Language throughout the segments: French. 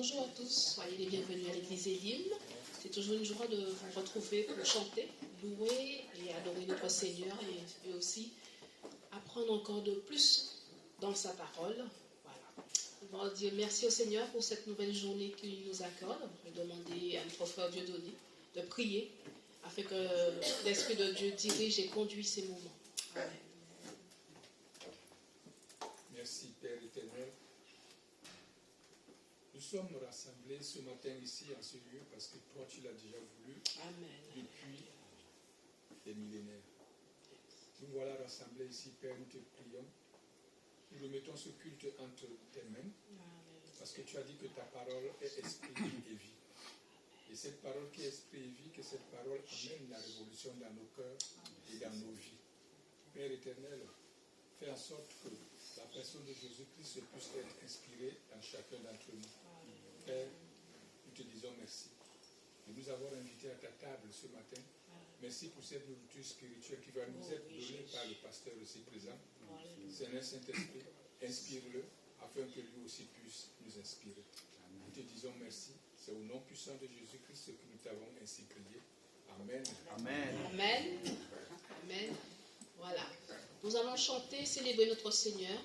Bonjour à tous, soyez les bienvenus à l'église Elim. C'est toujours une joie de vous retrouver pour chanter, louer et adorer notre Seigneur et aussi apprendre encore de plus dans sa parole. Voilà. On va dire merci au Seigneur pour cette nouvelle journée qu'il nous accorde. Je vais demander à notre frère Dieudonné de prier afin que l'Esprit de Dieu dirige et conduise ces moments. Amen. Merci Père éternel. Nous sommes rassemblés ce matin ici en ce lieu parce que toi tu l'as déjà voulu. Amen. Depuis des millénaires. Nous voilà rassemblés ici, Père, nous te prions. Nous remettons ce culte entre tes mains. Amen. Parce que tu as dit que ta parole est esprit et vie. Et cette parole qui est esprit et vie, que cette parole amène la révolution dans nos cœurs et dans nos vies. Père éternel, fais en sorte que la personne de Jésus-Christ puisse être inspirée dans chacun d'entre nous. Père, nous te disons merci de nous avoir invités à ta table ce matin. Merci pour cette nourriture spirituelle qui va nous être donnée par le pasteur aussi présent. Seigneur Saint-Esprit, inspire-le afin que lui aussi puisse nous inspirer. Nous te disons merci. C'est au nom puissant de Jésus-Christ que nous t'avons ainsi prié. Amen. Amen. Amen. Amen. Voilà. Nous allons chanter, célébrer notre Seigneur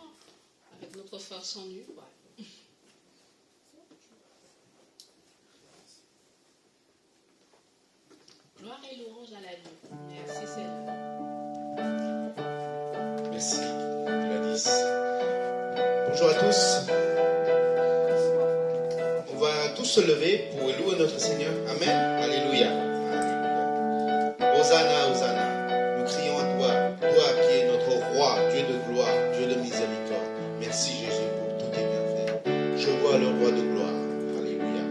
avec notre frère sans nu. Voilà. Gloire et louange à la Dieu. Merci Seigneur. Merci, Gladys. Bonjour à tous. On va tous se lever pour louer notre Seigneur. Amen. Alléluia. Alléluia. Hosanna, Hosanna. Nous crions à toi, toi qui es notre roi, Dieu de gloire, Dieu de miséricorde. Merci Jésus pour tous tes bienfaits. Je vois le roi de gloire. Alléluia.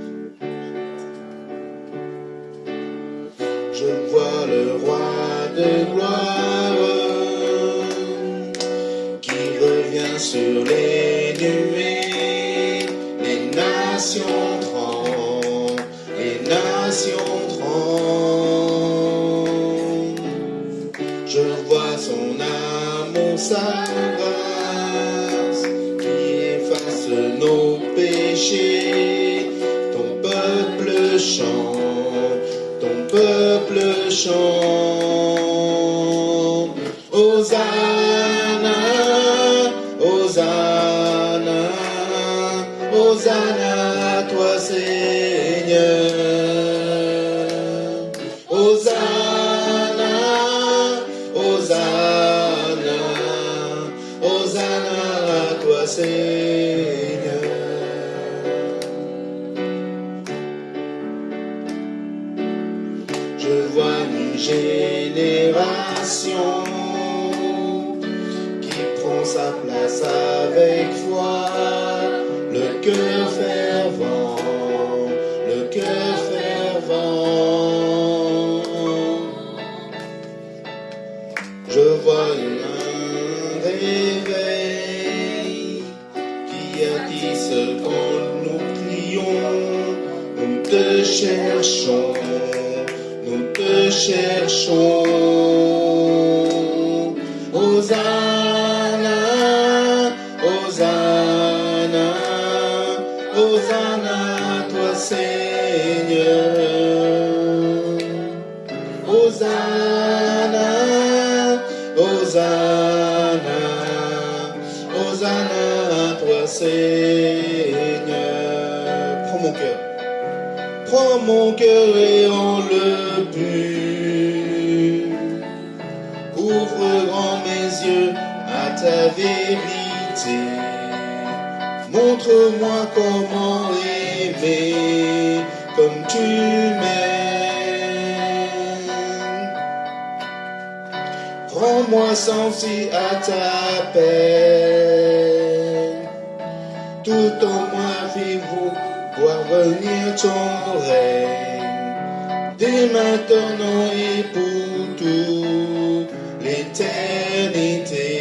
Je vois le roi de gloire qui revient sur les nuées. Les nations tremblent, les nations tremblent. Je vois son amour, sa grâce qui efface nos péchés. Ton peuple chante, ton peuple chante. Hosanna, Hosanna, Hosanna à toi Seigneur. Hosanna, Hosanna, Hosanna à toi Seigneur. Je vois une génération qui prend sa place avec foi, le cœur fervent, le cœur fervent. Je vois un réveil qui attise quand nous prions, nous te cherchons. Nous te cherchons. Hosanna, Hosanna, Hosanna à toi Seigneur. Hosanna, Hosanna, Hosanna à toi Seigneur. Prends mon cœur. Prends mon cœur et en le but. Ouvre grand mes yeux à ta vérité. Montre-moi comment aimer comme tu m'aimes. Rends-moi sensible à ta paix. Tout en moi fais-vous voir venir ton règne, dès maintenant et pour toute l'éternité.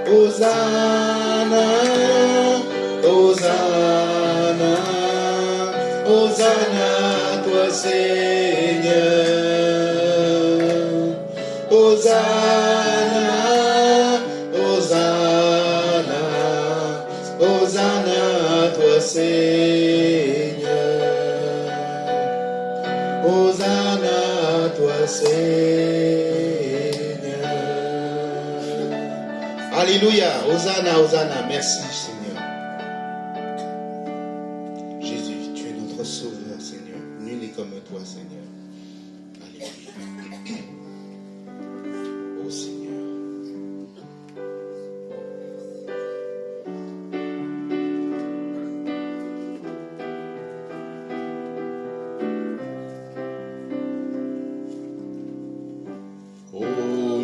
Hosanna, Hosanna, Hosanna à toi Seigneur. Hosanna, Hosanna. Hosanna à toi, Seigneur. Hosanna à toi, Seigneur. Alléluia. Hosanna, Hosanna. Merci, Seigneur. Jésus, tu es notre sauveur, Seigneur. Nul n'est comme toi, Seigneur. Alléluia. Oh, Seigneur.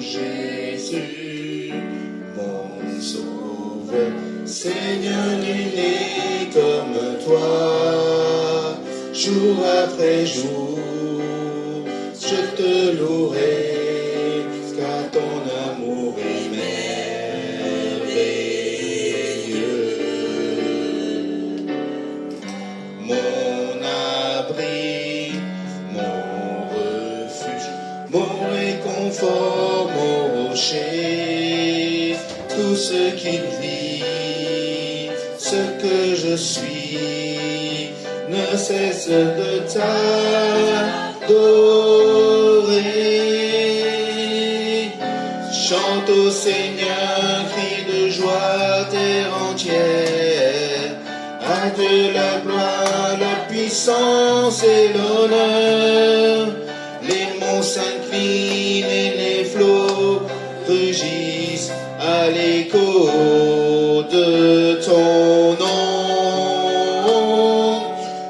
Jésus, mon sauveur, Seigneur, nul n'est comme toi. Jour après jour, je te louerai, car ton amour est merveilleux. Mon abri, mon refuge, mon réconfort, mon rocher, tout ce qu'il vit, ce que je suis, ne cesse de t'adorer. Chante au Seigneur, cri de joie, terre entière. À Dieu la gloire, la puissance et l'honneur. Les monts s'inclinent et les flots rugissent à l'écho de ton nom.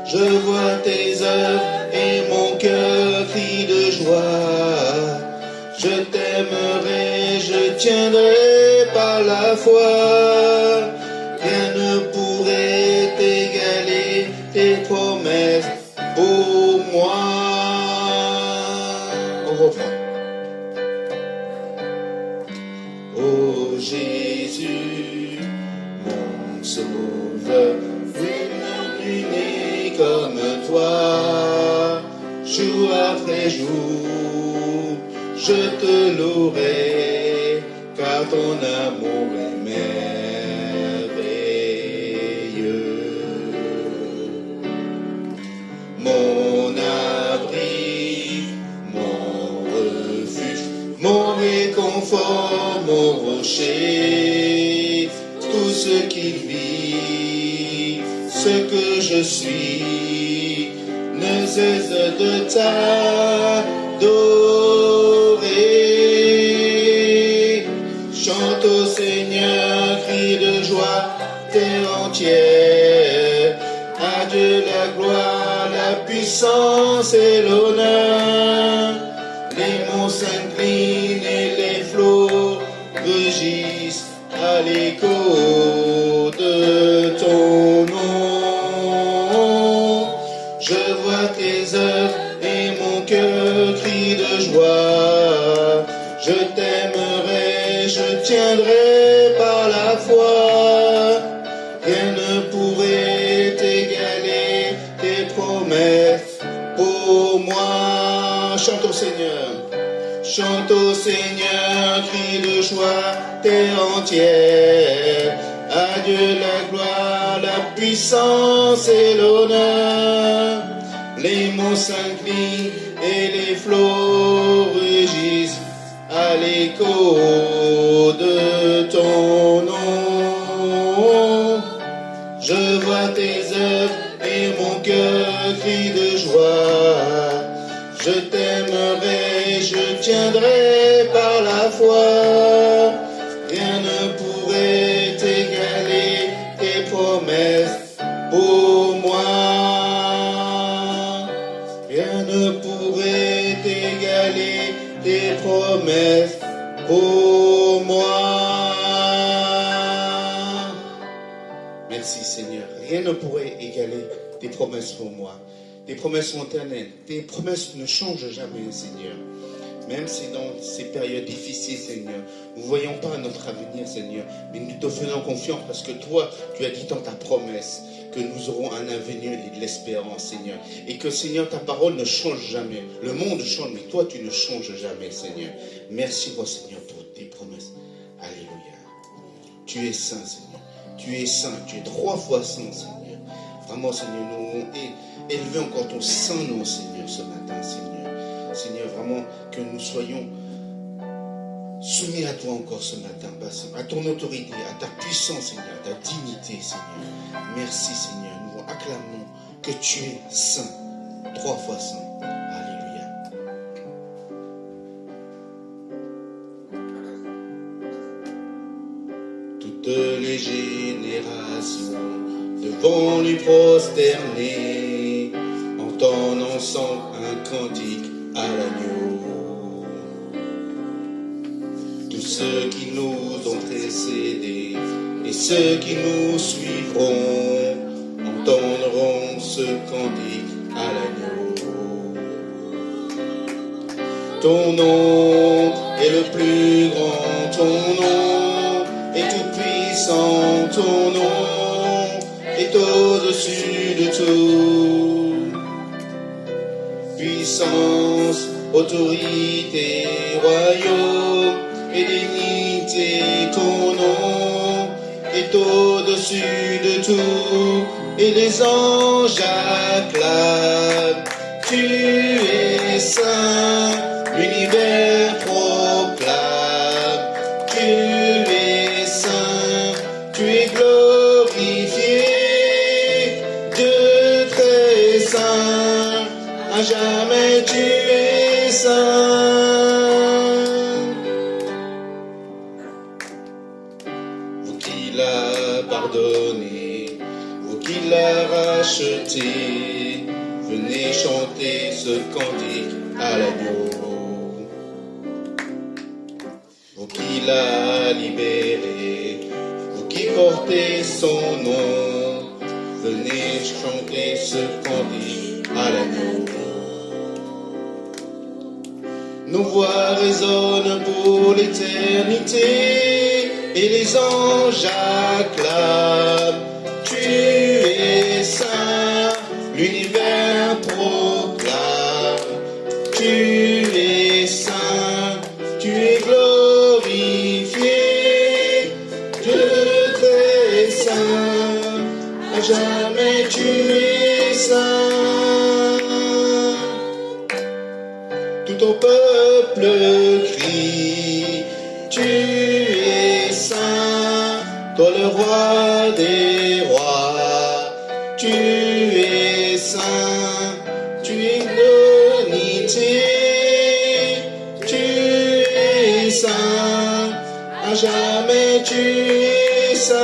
Je vois tes œuvres et mon cœur crie de joie. Je t'aimerai, je tiendrai par la foi. Rien ne pourrait t'égaler, tes promesses pour moi. On reprend. Oh Jésus, mon sauveur, nul n'est comme toi. Jour après jour, je te louerai, car ton amour est merveilleux. Mon abri, mon refuge, mon réconfort, mon rocher, tout ce qu'il vit, ce que je suis, ne cesse de t'adorer. Chante au Seigneur, cri de joie, terre entière. À Dieu la gloire, la puissance et l'honneur. Les monts s'inclinent et les flots rugissent à l'écho de ton nom. Je vois tes œuvres et mon cœur crie de joie. Je t'aimerai, je tiendrai par la foi. Rien ne pourrait t'égaler, tes promesses pour moi. Chante au Seigneur. Chante au Seigneur, cri de joie, terre entière. À Dieu la gloire, la puissance et l'honneur. Les monts s'inclinent et les flots rugissent à l'écho de ton nom. Je vois tes œuvres et mon cœur crie de joie. Je t'aimerai, je tiendrai par la foi. Rien ne pourrait t'égaler, tes promesses pour moi. Rien ne pourrait t'égaler, tes promesses pour moi. Merci Seigneur. Rien ne pourrait égaler tes promesses pour moi. Tes promesses sont éternelles. Tes promesses ne changent jamais, Seigneur. Même si dans ces périodes difficiles, Seigneur, nous ne voyons pas notre avenir, Seigneur, mais nous te faisons confiance parce que toi, tu as dit dans ta promesse que nous aurons un avenir et de l'espérance, Seigneur. Et que, Seigneur, ta parole ne change jamais. Le monde change, mais toi, tu ne changes jamais, Seigneur. Merci, Seigneur, pour tes promesses. Alléluia. Tu es saint, Seigneur. Tu es saint, tu es 3 fois saint, Seigneur. Vraiment, Seigneur, nous élevons encore ton saint nom, Seigneur, ce matin, Seigneur. Seigneur, vraiment, que nous soyons soumis à toi encore ce matin, à ton autorité, à ta puissance, Seigneur, à ta dignité, Seigneur. Merci, Seigneur. Nous acclamons que tu es saint, 3 fois saint. Alléluia. Toutes les générations devront lui prosterner en t'annonçant un cantique à l'agneau. Tous ceux qui nous ont précédés et ceux qui nous suivront entendront ce cantique à l'agneau. Ton nom est le plus grand, ton nom est tout puissant, ton nom est au-dessus de tout. Puissance, autorité, royaume et dignité, ton nom est au-dessus de tout, et les anges acclament. Tu es saint, l'univers proclame. Tu es saint, tu es glorifié, Dieu très saint, à jamais tu es saint. Vous qui l'a pardonné, vous qui l'a racheté, venez chanter ce cantique à l'agneau. Vous qui l'a libéré, vous qui portez son nom, venez chanter ce cantique à l'agneau. Nos voix résonnent pour l'éternité et les anges acclament. Tu es saint, l'univers proclame. Tu es saint, tu es glorifié, Dieu très saint, à jamais tu es saint. Tout ton peuple crie, tu es saint, toi le roi des rois. Tu es saint, tu es l'unité, tu es saint, à jamais tu es saint.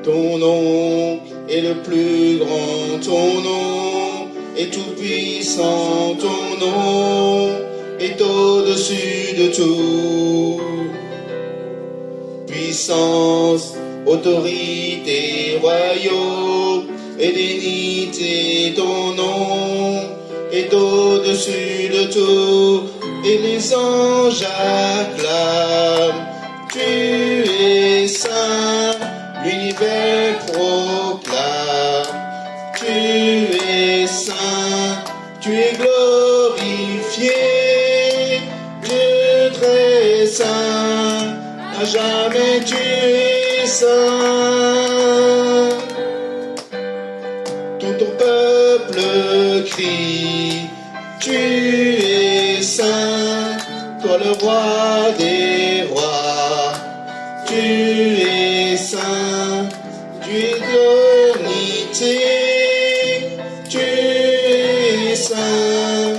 Ton nom est le plus grand, ton nom est tout puissant, ton nom est au-dessus de tout. Puissance, autorité, royaume et dignité, ton nom est au-dessus de tout, et les anges acclament. Tu es saint, l'univers proclame. Tu es saint, tu es glorifié, Dieu très saint, à jamais tu es saint. Tout ton peuple crie, tu es saint, toi le roi des rois. Tu es saint, tu es l'unité, tu es saint,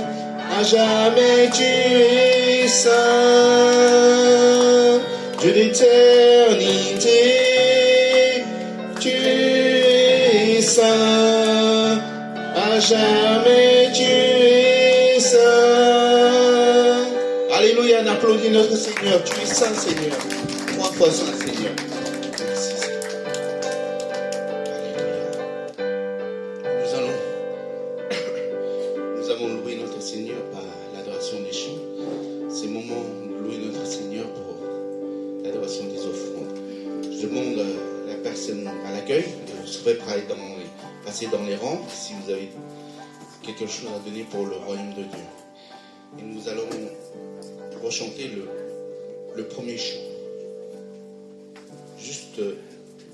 à jamais tu es saint. Dieu d'éternité, tu es saint, à jamais tu es saint. Alléluia, on applaudit notre Seigneur. Tu es saint, Seigneur. 3 fois saint, Seigneur. Merci, Seigneur. Alléluia. Nous allons louer notre Seigneur par l'adoration des chants. C'est le moment de louer notre Seigneur pour l'adoration des offrandes. Je demande à la personne à l'accueil de se préparer passer dans les rangs si vous avez quelque chose à donner pour le royaume de Dieu. Et nous allons rechanter le premier chant. Juste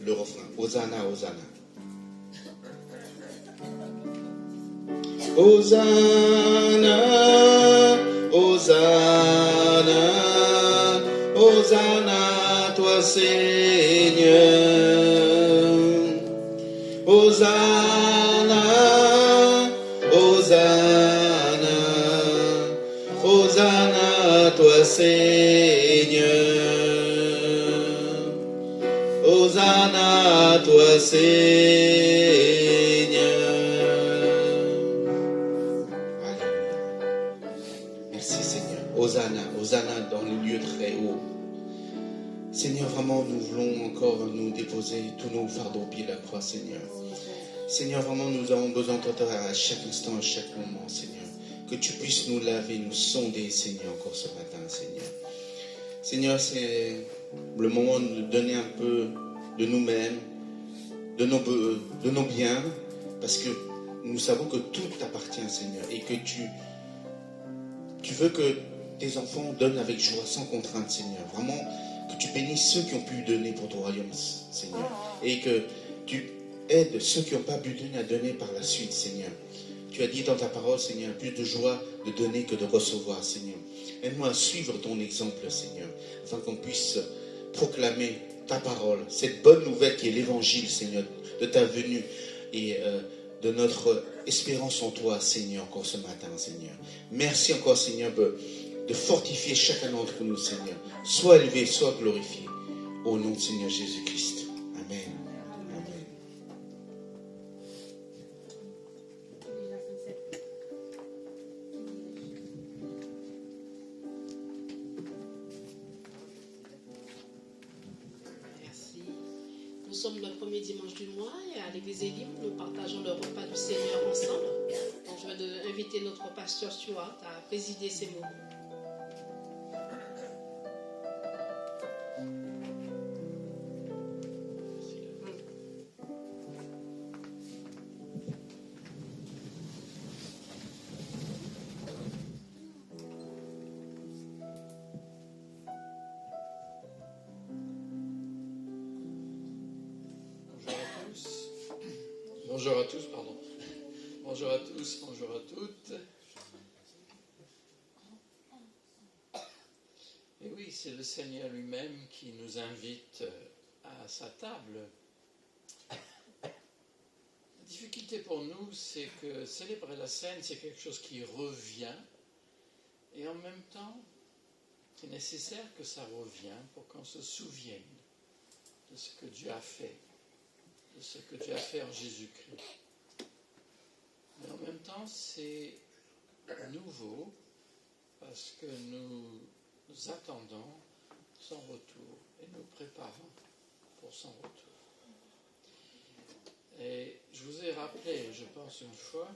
le refrain. Hosanna, Hosanna. Hosanna, Hosanna, Hosanna, toi Seigneur. Hosanna, Hosanna, Hosanna, toi Seigneur. Hosanna, toi Seigneur. Merci Seigneur. Hosanna, Hosanna dans le lieu très haut. Seigneur, vraiment, nous voulons encore nous déposer tous nos fardeaux au pied de la croix, Seigneur. Seigneur, vraiment, nous avons besoin de toi à chaque instant, à chaque moment, Seigneur. Que tu puisses nous laver, nous sonder, Seigneur, encore ce matin, Seigneur. Seigneur, c'est le moment de donner un peu de nous-mêmes, de nos biens, parce que nous savons que tout t'appartient, Seigneur, et que tu veux que tes enfants donnent avec joie, sans contrainte, Seigneur. Vraiment, que tu bénisses ceux qui ont pu donner pour ton royaume, Seigneur, et que tu aides ceux qui n'ont pas pu donner à donner par la suite, Seigneur. Tu as dit dans ta parole, Seigneur, plus de joie de donner que de recevoir, Seigneur. Aide-nous à suivre ton exemple, Seigneur, afin qu'on puisse proclamer ta parole, cette bonne nouvelle qui est l'évangile, Seigneur, de ta venue et de notre espérance en toi, Seigneur, encore ce matin, Seigneur. Merci encore, Seigneur, de fortifier chacun d'entre nous, Seigneur. Sois élevé, sois glorifié. Au nom de Seigneur Jésus-Christ. Amen. Amen. Merci. Nous sommes le premier dimanche du mois et à l'église Élim, nous partageons le repas du Seigneur ensemble. Donc, je vais inviter notre pasteur Stuart à présider ces moments. Bonjour à tous, pardon. Bonjour à tous, bonjour à toutes. Et oui, c'est le Seigneur lui-même qui nous invite à sa table. La difficulté pour nous, c'est que célébrer la scène, c'est quelque chose qui revient. Et en même temps, c'est nécessaire que ça revienne pour qu'on se souvienne de ce que Dieu a fait. De ce que Dieu a fait en Jésus-Christ. Mais en même temps, c'est nouveau parce que nous attendons son retour et nous préparons pour son retour. Et je vous ai rappelé, je pense une fois,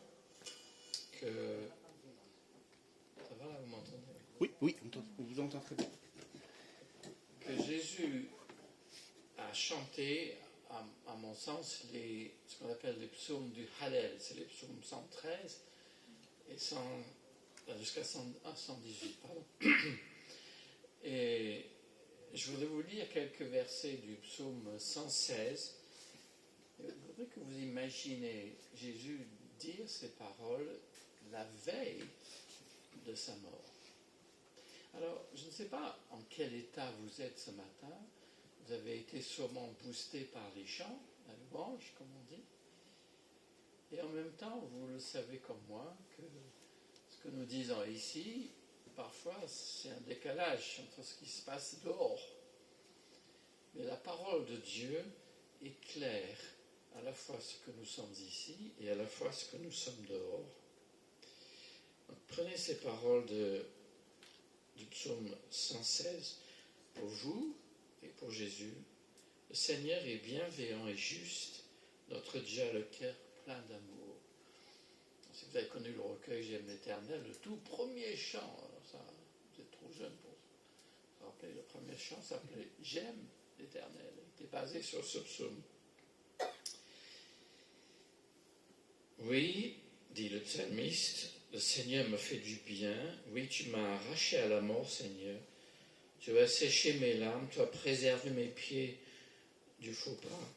que... Ça va là, vous m'entendez? Oui, on vous entend très bien. Que Jésus a chanté, à mon sens, ce qu'on appelle les psaumes du Hallel, c'est les psaumes 113 et jusqu'à 118, pardon. Et je voudrais vous lire quelques versets du psaume 116. Je voudrais que vous imaginez Jésus dire ces paroles la veille de sa mort. Alors, je ne sais pas en quel état vous êtes ce matin. Vous avez été sûrement boosté par les chants, la louange, comme on dit. Et en même temps, vous le savez comme moi, que ce que nous disons ici, parfois, c'est un décalage entre ce qui se passe dehors. Mais la parole de Dieu éclaire à la fois ce que nous sommes ici et à la fois ce que nous sommes dehors. Donc, prenez ces paroles du psaume 116 pour vous et pour Jésus. Le Seigneur est bienveillant et juste, notre Dieu a le cœur plein d'amour. Si vous avez connu le recueil J'aime l'Éternel, le tout premier chant, alors ça, vous êtes trop jeune pour se rappeler, le premier chant s'appelait J'aime l'Éternel, il était basé sur ce psaume. Oui, dit le psalmiste, le Seigneur me fait du bien, oui, tu m'as arraché à la mort, Seigneur. Tu as séché mes larmes, tu as préservé mes pieds du faux pas.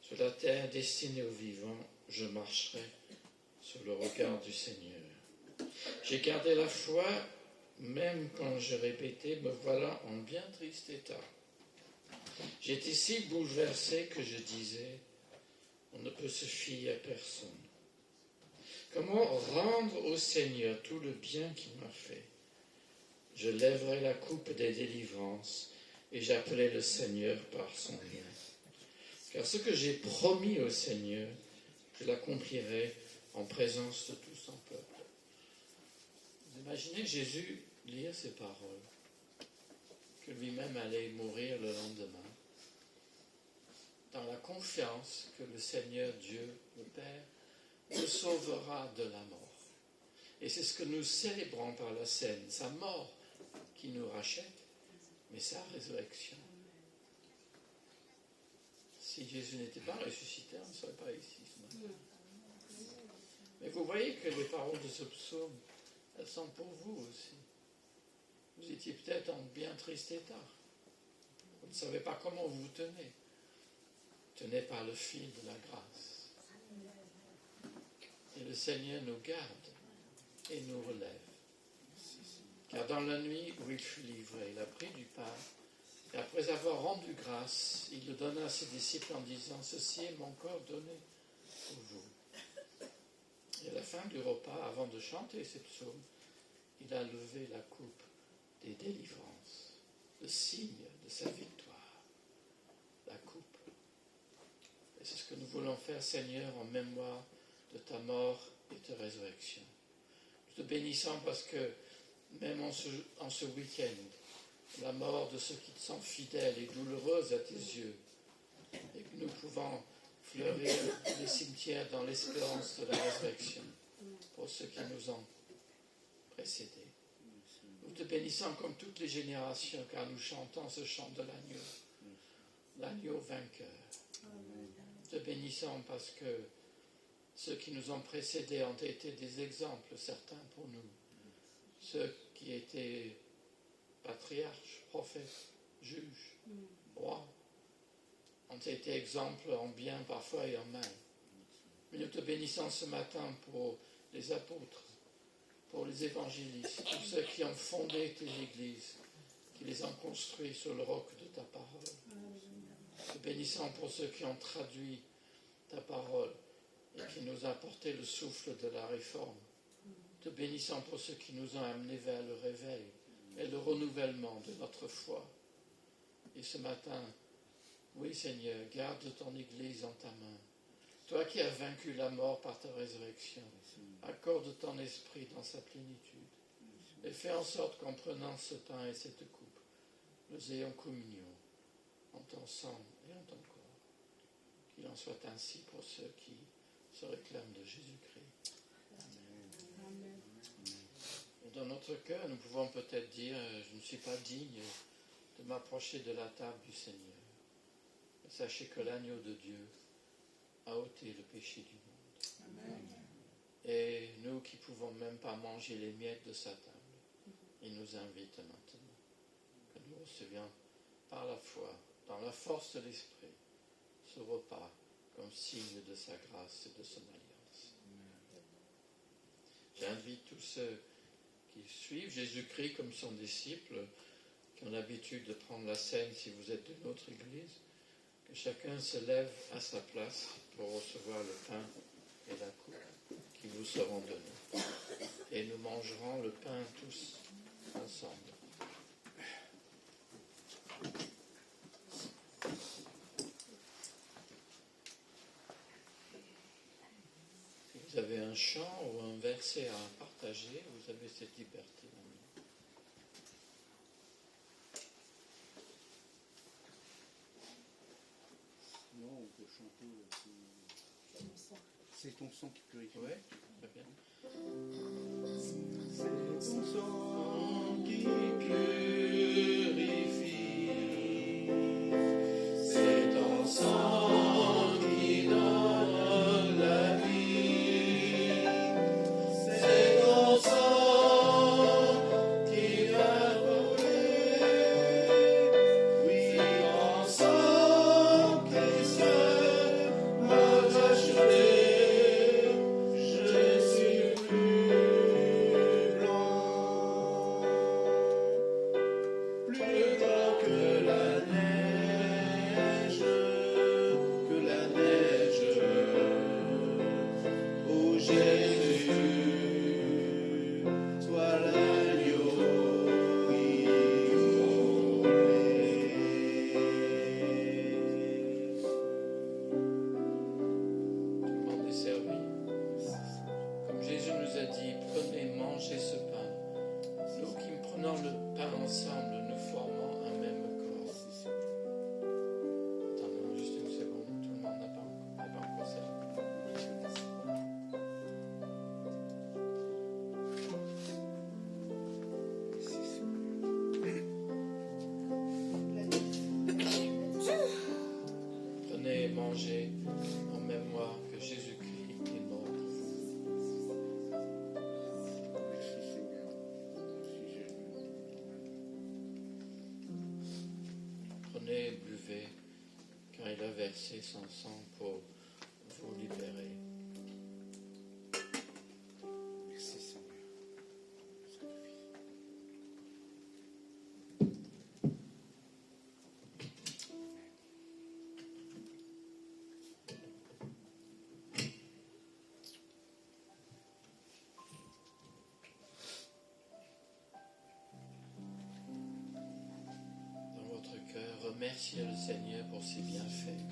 Sur la terre destinée aux vivants, je marcherai sous le regard du Seigneur. J'ai gardé la foi, même quand je répétais, me voilà en bien triste état. J'étais si bouleversé que je disais, on ne peut se fier à personne. Comment rendre au Seigneur tout le bien qu'il m'a fait? Je lèverai la coupe des délivrances et j'appelais le Seigneur par son nom. Car ce que j'ai promis au Seigneur, je l'accomplirai en présence de tout son peuple. Vous imaginez Jésus lire ces paroles, que lui-même allait mourir le lendemain, dans la confiance que le Seigneur Dieu, le Père, nous sauvera de la mort. Et c'est ce que nous célébrons par la scène, sa mort qui nous rachète, mais sa résurrection. Si Jésus n'était pas ressuscité, on ne serait pas ici ce matin. Mais vous voyez que les paroles de ce psaume, elles sont pour vous aussi. Vous étiez peut-être en bien triste état. Vous ne savez pas comment vous tenez. Tenez par le fil de la grâce. Et le Seigneur nous garde et nous relève. Car dans la nuit où il fut livré, il a pris du pain, et après avoir rendu grâce, il le donna à ses disciples en disant, « Ceci est mon corps donné pour vous. » Et à la fin du repas, avant de chanter ces psaumes, il a levé la coupe des délivrances, le signe de sa victoire, la coupe. Et c'est ce que nous voulons faire, Seigneur, en mémoire de ta mort et de ta résurrection. Nous te bénissons parce que même en ce week-end, la mort de ceux qui te sont fidèles est douloureuse à tes yeux, et que nous pouvons fleurir les cimetières dans l'espérance de la résurrection pour ceux qui nous ont précédés. Nous te bénissons comme toutes les générations, car nous chantons ce chant de l'agneau vainqueur. Nous te bénissons parce que ceux qui nous ont précédés ont été des exemples, certains pour nous. Ceux qui étaient patriarches, prophètes, juges, rois, ont été exemples en bien parfois et en mal. Mais nous te bénissons ce matin pour les apôtres, pour les évangélistes, tous ceux qui ont fondé tes églises, qui les ont construits sur le roc de ta parole. Nous te bénissons pour ceux qui ont traduit ta parole et qui nous ont apporté le souffle de la réforme. Te bénissons pour ceux qui nous ont amenés vers le réveil et le renouvellement de notre foi. Et ce matin, oui Seigneur, garde ton Église en ta main. Toi qui as vaincu la mort par ta résurrection, accorde ton esprit dans sa plénitude. Et fais en sorte qu'en prenant ce pain et cette coupe, nous ayons communion en ton sang et en ton corps. Qu'il en soit ainsi pour ceux qui se réclament de Jésus-Christ. Amen. Dans notre cœur, nous pouvons peut-être dire, je ne suis pas digne de m'approcher de la table du Seigneur. Mais sachez que l'agneau de Dieu a ôté le péché du monde. Amen. Et nous qui ne pouvons même pas manger les miettes de sa table, il nous invite maintenant que nous recevions par la foi, dans la force de l'Esprit, ce repas comme signe de sa grâce et de son alliance. J'invite tous ceux qui suivent Jésus-Christ comme son disciple, qui ont l'habitude de prendre la scène si vous êtes de notre Église, que chacun se lève à sa place pour recevoir le pain et la coupe qui vous seront donnés. Et nous mangerons le pain tous ensemble. Si vous avez un chant ou un verset à partager, vous avez cette liberté. Non, on peut chanter. C'est ton sang qui purifie. Oui, très bien. C'est ton sang qui Purifie, c'est ton sang qui donne la vie, c'est ton sang qui va brûler plus bas que la neige, oh Jésus, sois l'agneau Tout le monde est servi. Comme Jésus nous a dit, prenez, mangez ce pain. Nous qui prenons le pain ensemble, nous formons un même corps. Attendons juste une seconde, tout le monde n'est pas encore servi. Prenez et mangez en mémoire que Jésus-Christ est mort pour vous. Prenez et buvez, car il a versé son sang pour vous libérer. Merci Seigneur. Dans votre cœur, remerciez le Seigneur pour ses bienfaits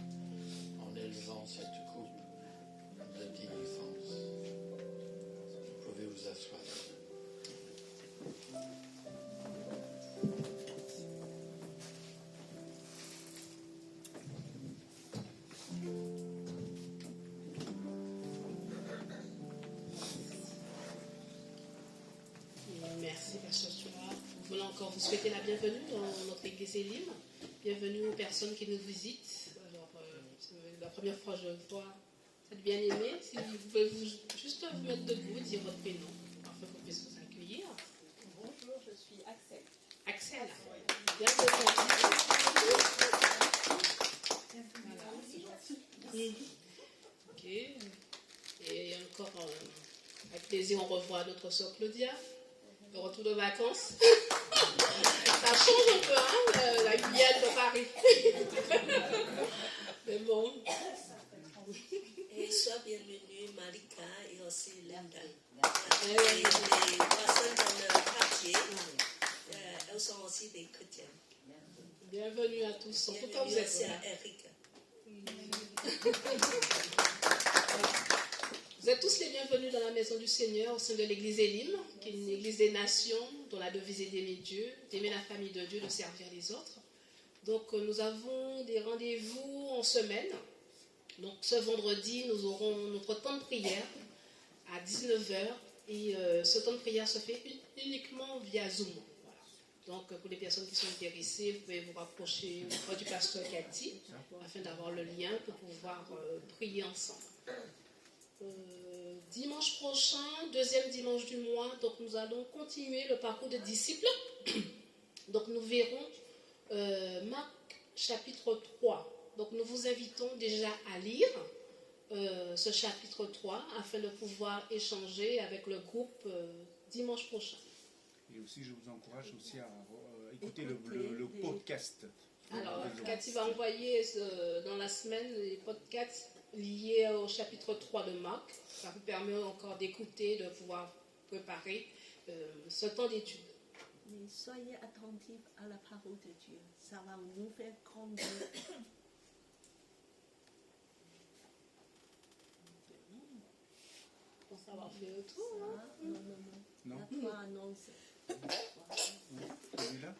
en élevant cette coupe de délivrance. Vous pouvez vous asseoir. Merci, Pasteur Stuart. Nous voulons encore vous souhaiter la bienvenue dans notre église Élim. Bienvenue aux personnes qui nous visitent. Alors, c'est la première fois que je vois cette bien-aimée. Si vous pouvez juste vous mettre debout, dire votre prénom, afin qu'on puisse vous accueillir. Bonjour, je suis Axel. Axel, bienvenue. Voilà. Ok. Et encore, avec plaisir, on revoit notre sœur Claudia. Le retour de vacances. Ça change un peu, hein, la Guyane de Paris. Mais bon. Et sois bienvenue Malika et aussi Linda. Et les personnes dans le quartier, elles sont aussi des chrétiens. Bienvenue à tous. En tout cas, vous Bienvenue êtes aussi là. à Eric. Vous êtes tous les bienvenus dans la maison du Seigneur au sein de l'église Élim, qui est une église des nations dont la devise est d'aimer Dieu, d'aimer la famille de Dieu, de servir les autres. Donc nous avons des rendez-vous en semaine. Donc ce vendredi, nous aurons notre temps de prière à 19h et ce temps de prière se fait uniquement via Zoom. Voilà. Donc pour les personnes qui sont intéressées, vous pouvez vous rapprocher auprès du pasteur Cathy afin d'avoir le lien pour pouvoir prier ensemble. Dimanche prochain, deuxième dimanche du mois, donc nous allons continuer le parcours des disciples. Donc nous verrons Marc chapitre 3. Donc nous vous invitons déjà à lire ce chapitre 3 afin de pouvoir échanger avec le groupe dimanche prochain. Et aussi, je vous encourage aussi à écouter le podcast. Alors, Cathy va envoyer dans la semaine les podcasts liés au chapitre 3 de Marc. Ça vous permet encore d'écouter, de pouvoir préparer ce temps d'étude. Mais soyez attentifs à la parole de Dieu. Ça va nous faire grandir. Pour savoir faire le tour. Hein? Non. Non? La foi annonce. Celui-là?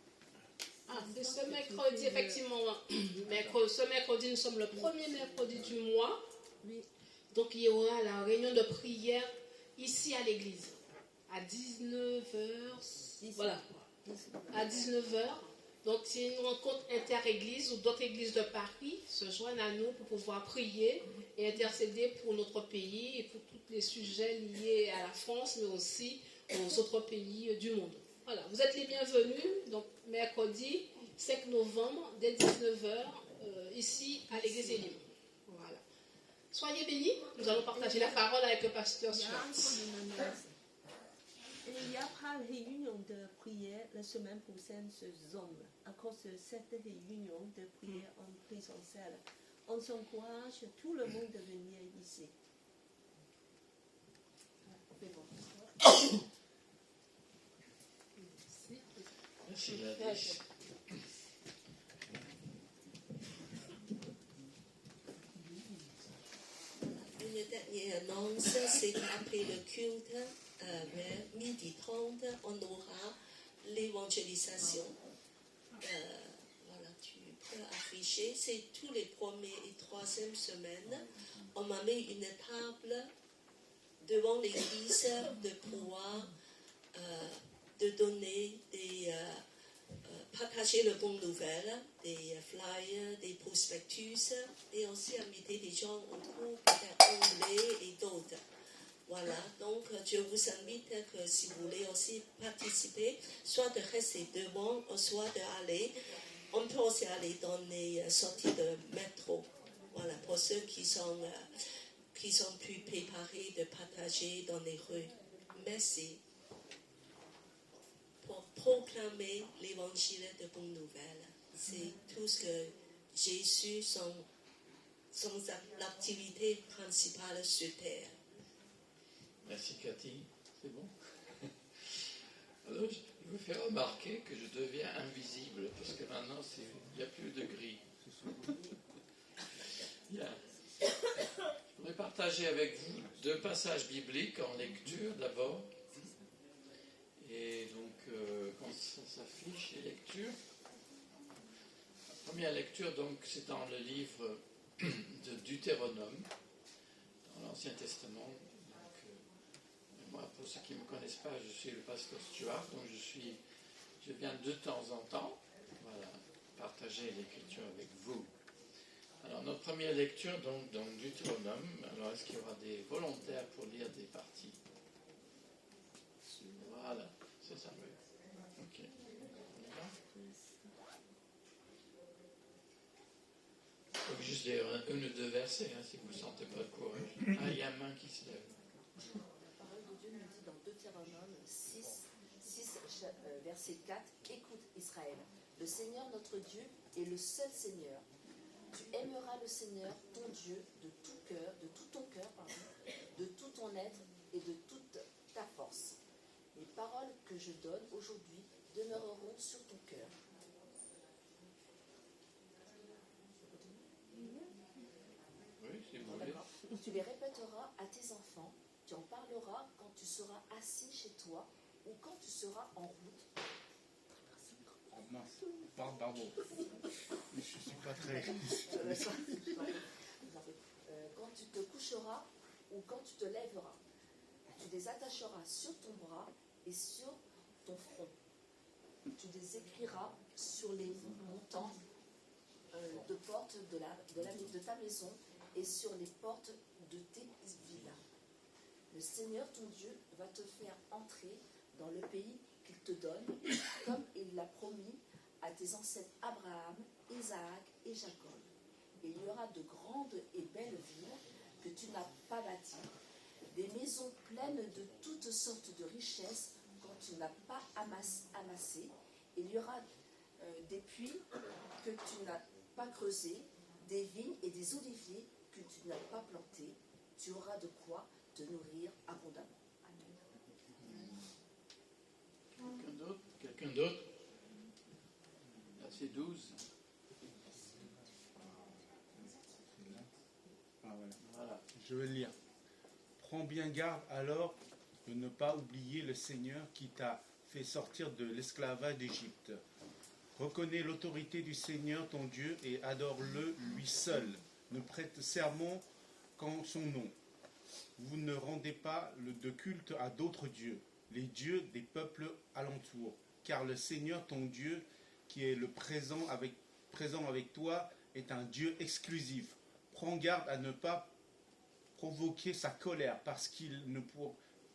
Ah, c'est ce mercredi, effectivement. Ce mercredi, nous sommes le premier mercredi du mois. Oui. Donc, il y aura la réunion de prière ici à l'église. À 19h. Voilà. À 19h. Donc, c'est une rencontre inter-église où d'autres églises de Paris se joignent à nous pour pouvoir prier et intercéder pour notre pays et pour tous les sujets liés à la France, mais aussi aux autres pays du monde. Voilà, vous êtes les bienvenus. Donc, mercredi 5 novembre, dès 19h, ici à l'église Élim. Voilà. Soyez bénis. Nous allons partager la parole avec le pasteur Il y a Stuart. encore une annonce. Et il n'y a pas de réunion de prière la semaine prochaine sur Zoom à cause de cette réunion de prière en présentiel. On s'encourage tout le monde de venir ici. Merci Gladys. Une dernière annonce, c'est qu'après le culte, vers 12h30, on aura l'évangélisation. Voilà, tu peux afficher. C'est tous les premières et troisièmes semaines. On m'a mis une table devant l'église de pouvoir de donner des partager le bon nouvelle, des flyers, des prospectus, et aussi inviter des gens autour, peut-être anglais et d'autres. Voilà, donc je vous invite que si vous voulez aussi participer, soit de rester devant, soit d'aller. On peut aussi aller dans les sorties de métro. Voilà, pour ceux qui sont plus préparés de partager dans les rues. Merci. Pour proclamer l'évangile de bonne nouvelle. C'est tout ce que Jésus, son activité principale sur terre. Merci Cathy, c'est bon. Alors, je vous fais remarquer que je deviens invisible parce que maintenant il n'y a plus de gris. Bien. Je voudrais partager avec vous 2 passages bibliques en lecture d'abord. Et donc, quand ça s'affiche, les lectures. La première lecture, donc, c'est dans le livre de Deutéronome, dans l'Ancien Testament. Donc, moi, pour ceux qui ne me connaissent pas, je suis le pasteur Stuart, donc je viens de temps en temps, voilà, partager l'écriture avec vous. Alors, notre première lecture, donc, dans Deutéronome. Alors, est-ce qu'il y aura des volontaires pour lire des parties? Voilà, c'est ça. Ok. On y va? Donc, juste lire 1 ou 2 versets, hein, si vous ne sentez pas le courage. Ah, il y a une main qui se lève. La parole de Dieu nous dit dans Deutéronome 6, verset 4, « Écoute Israël, le Seigneur notre Dieu est le seul Seigneur. Tu aimeras le Seigneur, ton Dieu, de tout cœur, de tout ton cœur, de tout ton être et de toute ta force. Les paroles que je donne aujourd'hui demeureront sur ton cœur. » Oui, si vous voulez. D'accord. Tu les répéteras à tes enfants, tu en parleras quand tu seras assis chez toi ou quand tu seras en route. Oh mince, pardon. Je ne suis pas très... Quand tu te coucheras ou quand tu te lèveras, tu les attacheras sur ton bras et sur ton front. Tu les écriras sur les montants de portes de ta maison et sur les portes de tes villas. Le Seigneur ton Dieu va te faire entrer dans le pays qu'il te donne, comme il l'a promis à tes ancêtres Abraham, Isaac et Jacob. Et il y aura de grandes et belles villes que tu n'as pas bâties, des maisons pleines de toutes sortes de richesses quand tu n'as pas amassé. Il y aura des puits que tu n'as pas creusés, des vignes et des oliviers que tu n'as pas plantés. Tu auras de quoi te nourrir abondamment. Amen. Quelqu'un d'autre? Verset 12. Ah, Voilà. Je vais le lire. Prends bien garde alors de ne pas oublier le Seigneur qui t'a fait sortir de l'esclavage d'Égypte. Reconnais l'autorité du Seigneur ton Dieu et adore-le lui seul. Ne prête serment qu'en son nom. Vous ne rendez pas de culte à d'autres dieux, les dieux des peuples alentours, car le Seigneur ton Dieu, qui est le présent avec toi, est un Dieu exclusif. Prends garde à ne pas provoquer sa colère, parce qu'il ne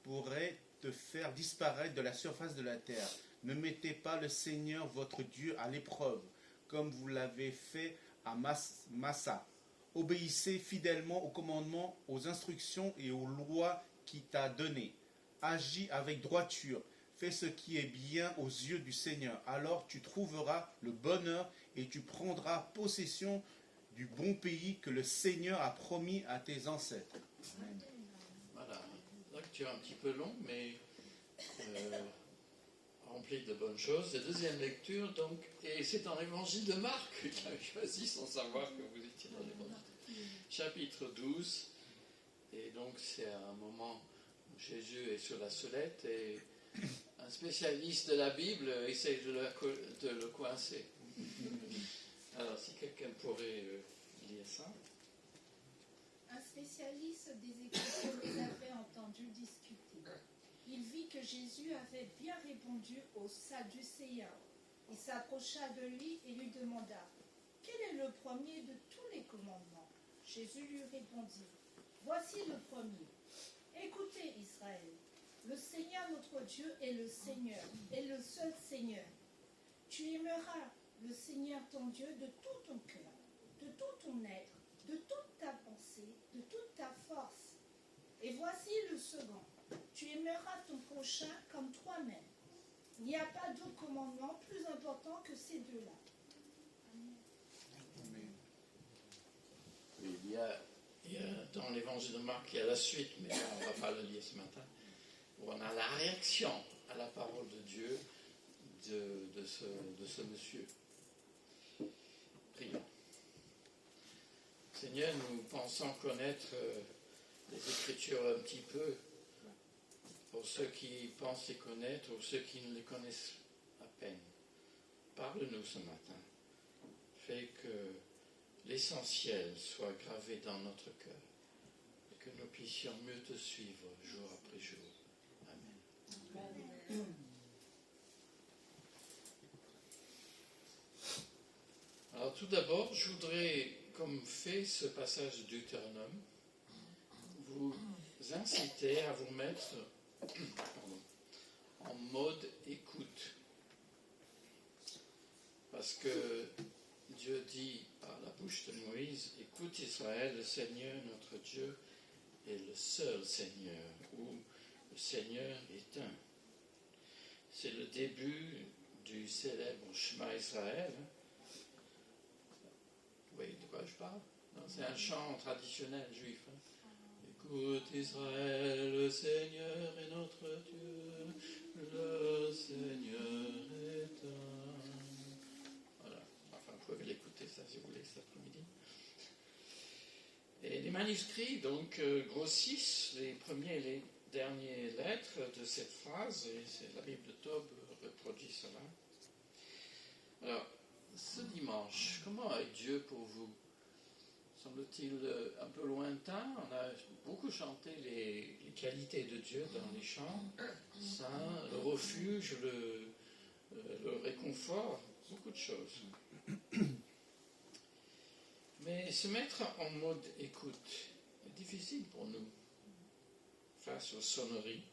pourrait te faire disparaître de la surface de la terre. Ne mettez pas le Seigneur votre Dieu à l'épreuve, comme vous l'avez fait à Massa. Obéissez fidèlement aux commandements, aux instructions et aux lois qu'il t'a données. agis avec droiture, fais ce qui est bien aux yeux du Seigneur. Alors tu trouveras le bonheur et tu prendras possession du bon pays que le Seigneur a promis à tes ancêtres. Voilà, lecture un petit peu longue, mais remplie de bonnes choses. La deuxième lecture, donc, et c'est dans l'évangile de Marc que j'avais choisi sans savoir que vous étiez dans l'évangile. Chapitre 12, et donc c'est un moment où Jésus est sur la sellette et un spécialiste de la Bible essaie de le coincer. Alors, si quelqu'un pourrait lire ça. Un spécialiste des Écritures les avait entendus discuter. Il vit que Jésus avait bien répondu aux Sadducéens. Il s'approcha de lui et lui demanda « Quel est le premier de tous les commandements ?» Jésus lui répondit « Voici le premier. Écoutez Israël, le Seigneur notre Dieu est le Seigneur, est le seul Seigneur. Tu aimeras le Seigneur ton Dieu de tout ton cœur, de tout ton être, de toute ta pensée, de toute ta force. Et voici le second. Tu aimeras ton prochain comme toi-même. Il n'y a pas d'autre commandement plus important que ces deux-là. » Oui, il y a dans l'évangile de Marc, il y a la suite, mais on ne va pas le lire ce matin, où on a la réaction à la parole de Dieu de ce monsieur. Prions. Seigneur, nous pensons connaître les Écritures un petit peu, pour ceux qui pensent les connaître ou ceux qui ne les connaissent à peine. Parle-nous ce matin. Fais que l'essentiel soit gravé dans notre cœur et que nous puissions mieux te suivre jour après jour. Amen. Alors tout d'abord, je voudrais, comme fait ce passage de Deutéronome, vous inciter à vous mettre en mode écoute. Parce que Dieu dit par la bouche de Moïse, écoute Israël, le Seigneur notre Dieu est le seul Seigneur, ou le Seigneur est un. C'est le début du célèbre Shema Israël. Vous voyez de quoi je parle? Non, c'est un chant traditionnel juif. Écoute Israël, le Seigneur est notre Dieu, le Seigneur est un. Voilà, enfin vous pouvez l'écouter ça si vous voulez cet après-midi. Et les manuscrits donc grossissent les premiers et les dernières lettres de cette phrase, et c'est la Bible de Tob reproduit cela. Alors, ce dimanche, comment est Dieu pour vous? Semble-t-il un peu lointain. On a beaucoup chanté les qualités de Dieu dans les chants, saint, le refuge, le réconfort, beaucoup de choses. Mais se mettre en mode écoute est difficile pour nous face aux sonneries,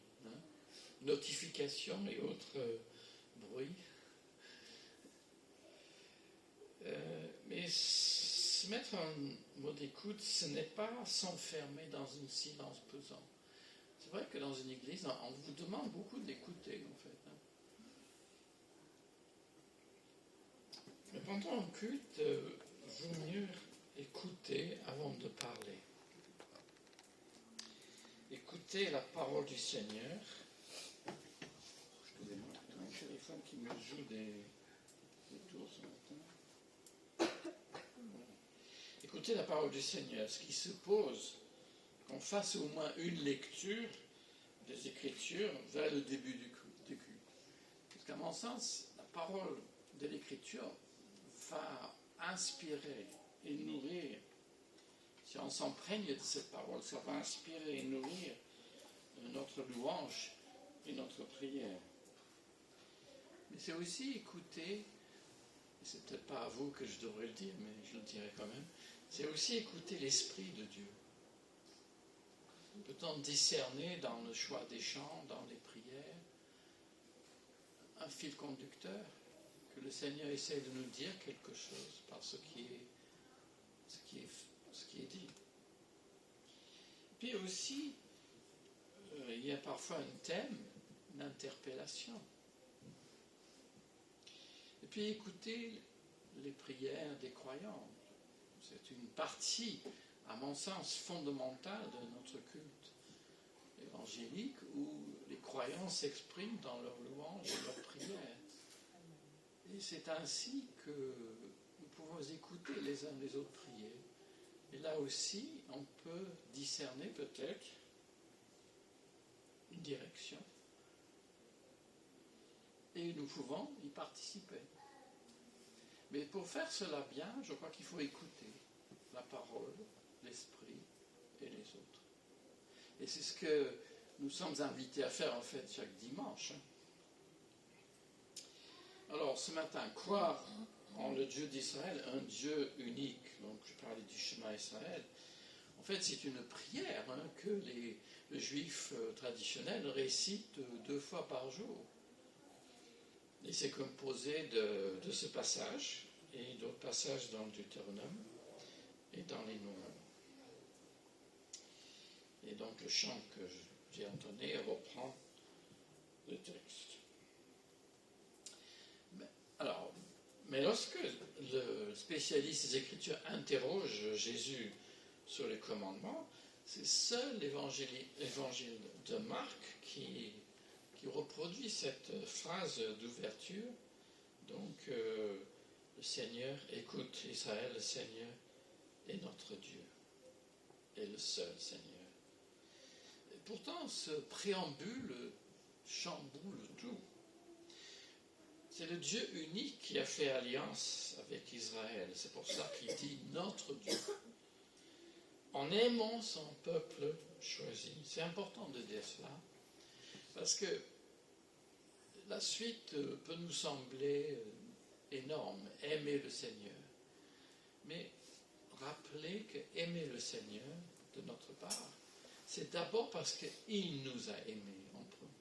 notifications et autres bruits. Mais se mettre en mode écoute, ce n'est pas s'enfermer dans un silence pesant. C'est vrai que dans une église, on vous demande beaucoup d'écouter, en fait. Mais pendant un culte, vaut mieux écouter avant de parler. Écoutez la parole du Seigneur. Excusez-moi, j'ai un téléphone qui me joue des tours ce matin. Écoutez la parole du Seigneur, ce qui suppose qu'on fasse au moins une lecture des Écritures vers le début du culte. Parce qu'à mon sens, la parole de l'Écriture va inspirer et nourrir. Si on s'imprègne de cette parole, ça va inspirer et nourrir notre louange et notre prière. Mais c'est aussi écouter, et c'est peut-être pas à vous que je devrais le dire, mais je le dirai quand même, c'est aussi écouter l'Esprit de Dieu. Peut-on discerner dans le choix des chants, dans les prières, un fil conducteur, que le Seigneur essaie de nous dire quelque chose par ce qui est dit. Puis aussi, il y a parfois un thème, une interpellation. Et puis écoutez les prières des croyants. C'est une partie, à mon sens, fondamentale de notre culte évangélique où les croyants s'expriment dans leurs louanges et leurs prières. Et c'est ainsi que nous pouvons écouter les uns les autres prier. Et là aussi, on peut discerner peut-être une direction. Et nous pouvons y participer. Mais pour faire cela bien, je crois qu'il faut écouter la parole, l'esprit et les autres. Et c'est ce que nous sommes invités à faire en fait chaque dimanche. Alors ce matin, croire en le Dieu d'Israël, un Dieu unique, donc je parlais du chemin Israël, en fait c'est une prière que les Juifs traditionnels récitent 2 fois par jour. Et c'est composé de ce passage et d'autres passages dans le Deutéronome et dans les Noms. Et donc le chant que j'ai entonné reprend le texte. Mais lorsque le spécialiste des Écritures interroge Jésus sur les commandements, c'est seul l'évangile de Marc qui reproduit cette phrase d'ouverture. Donc, le Seigneur, écoute Israël, le Seigneur est notre Dieu, est le seul Seigneur. Et pourtant, ce préambule chamboule tout. C'est le Dieu unique qui a fait alliance avec Israël. C'est pour ça qu'il dit notre Dieu. En aimant son peuple choisi. C'est important de dire cela. Parce que la suite peut nous sembler énorme. Aimer le Seigneur. Mais rappelez que aimer le Seigneur de notre part, c'est d'abord parce qu'il nous a aimés en premier.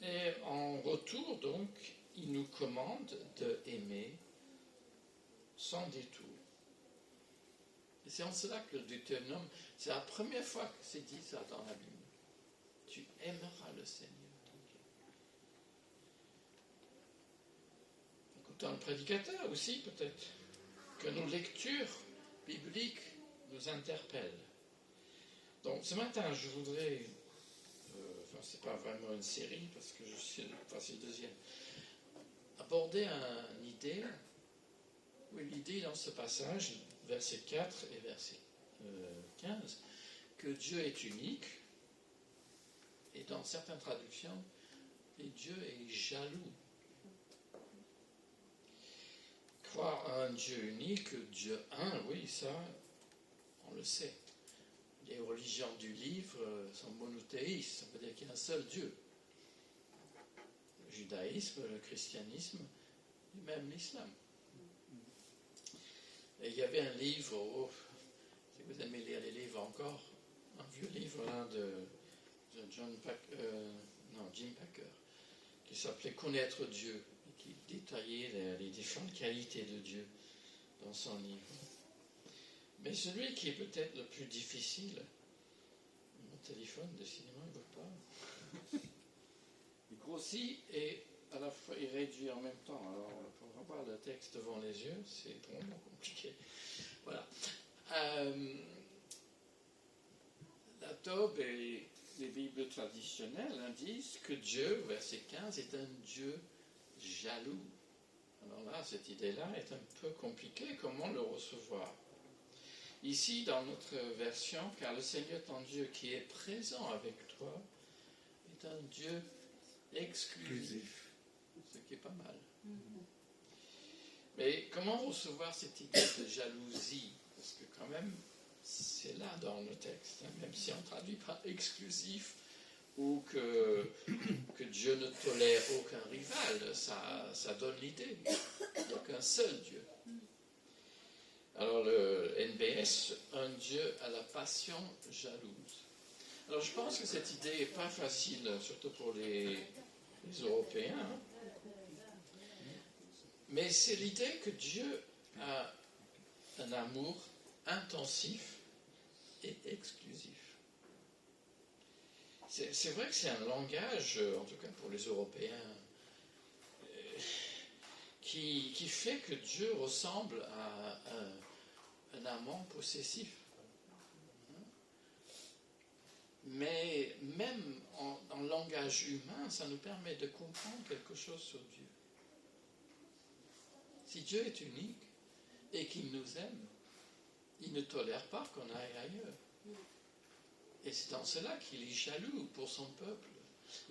Et en retour, donc, il nous commande d'aimer sans détour. Et c'est en cela que le Deutéronome, c'est la première fois que c'est dit ça dans la Bible. Tu aimeras le Seigneur, ton Dieu. Écoutons le prédicateur aussi, peut-être, que nos lectures bibliques nous interpellent. Donc, ce matin, je voudrais... c'est pas vraiment une série parce que c'est le deuxième. Aborder une idée, oui, l'idée dans ce passage, verset 4 et verset 15, que Dieu est unique, et dans certaines traductions, et Dieu est jaloux. Croire à un Dieu unique, Dieu un, oui, ça, on le sait. Les religions du livre sont monothéistes, ça veut dire qu'il y a un seul Dieu. Le judaïsme, le christianisme, et même l'islam. Et il y avait un livre, si vous aimez lire les livres encore, un vieux livre là, de Jim Packer, qui s'appelait Connaître Dieu, et qui détaillait les différentes qualités de Dieu dans son livre. Mais celui qui est peut-être le plus difficile, mon téléphone, décidément, il ne veut pas. Il grossit et à la fois il réduit en même temps. Alors, pour avoir le texte devant les yeux, c'est vraiment compliqué. Voilà. La Tobe et les Bibles traditionnelles disent que Dieu, verset 15, est un Dieu jaloux. Alors là, cette idée-là est un peu compliquée. Comment le recevoir ? Ici, dans notre version, car le Seigneur ton Dieu qui est présent avec toi est un Dieu exclusif, ce qui est pas mal. Mais comment recevoir cette idée de jalousie? Parce que quand même, c'est là dans le texte, même si on ne traduit pas exclusif ou que Dieu ne tolère aucun rival, ça donne l'idée. Il n'y a qu'un seul Dieu. Alors le NBS, un Dieu à la passion jalouse. Alors je pense que cette idée n'est pas facile, surtout pour les Européens. Mais c'est l'idée que Dieu a un amour intensif et exclusif. C'est vrai que c'est un langage, en tout cas pour les Européens, qui fait que Dieu ressemble à un amant possessif. Mais même en langage humain, ça nous permet de comprendre quelque chose sur Dieu. Si Dieu est unique et qu'il nous aime, il ne tolère pas qu'on aille ailleurs. Et c'est dans cela qu'il est jaloux pour son peuple.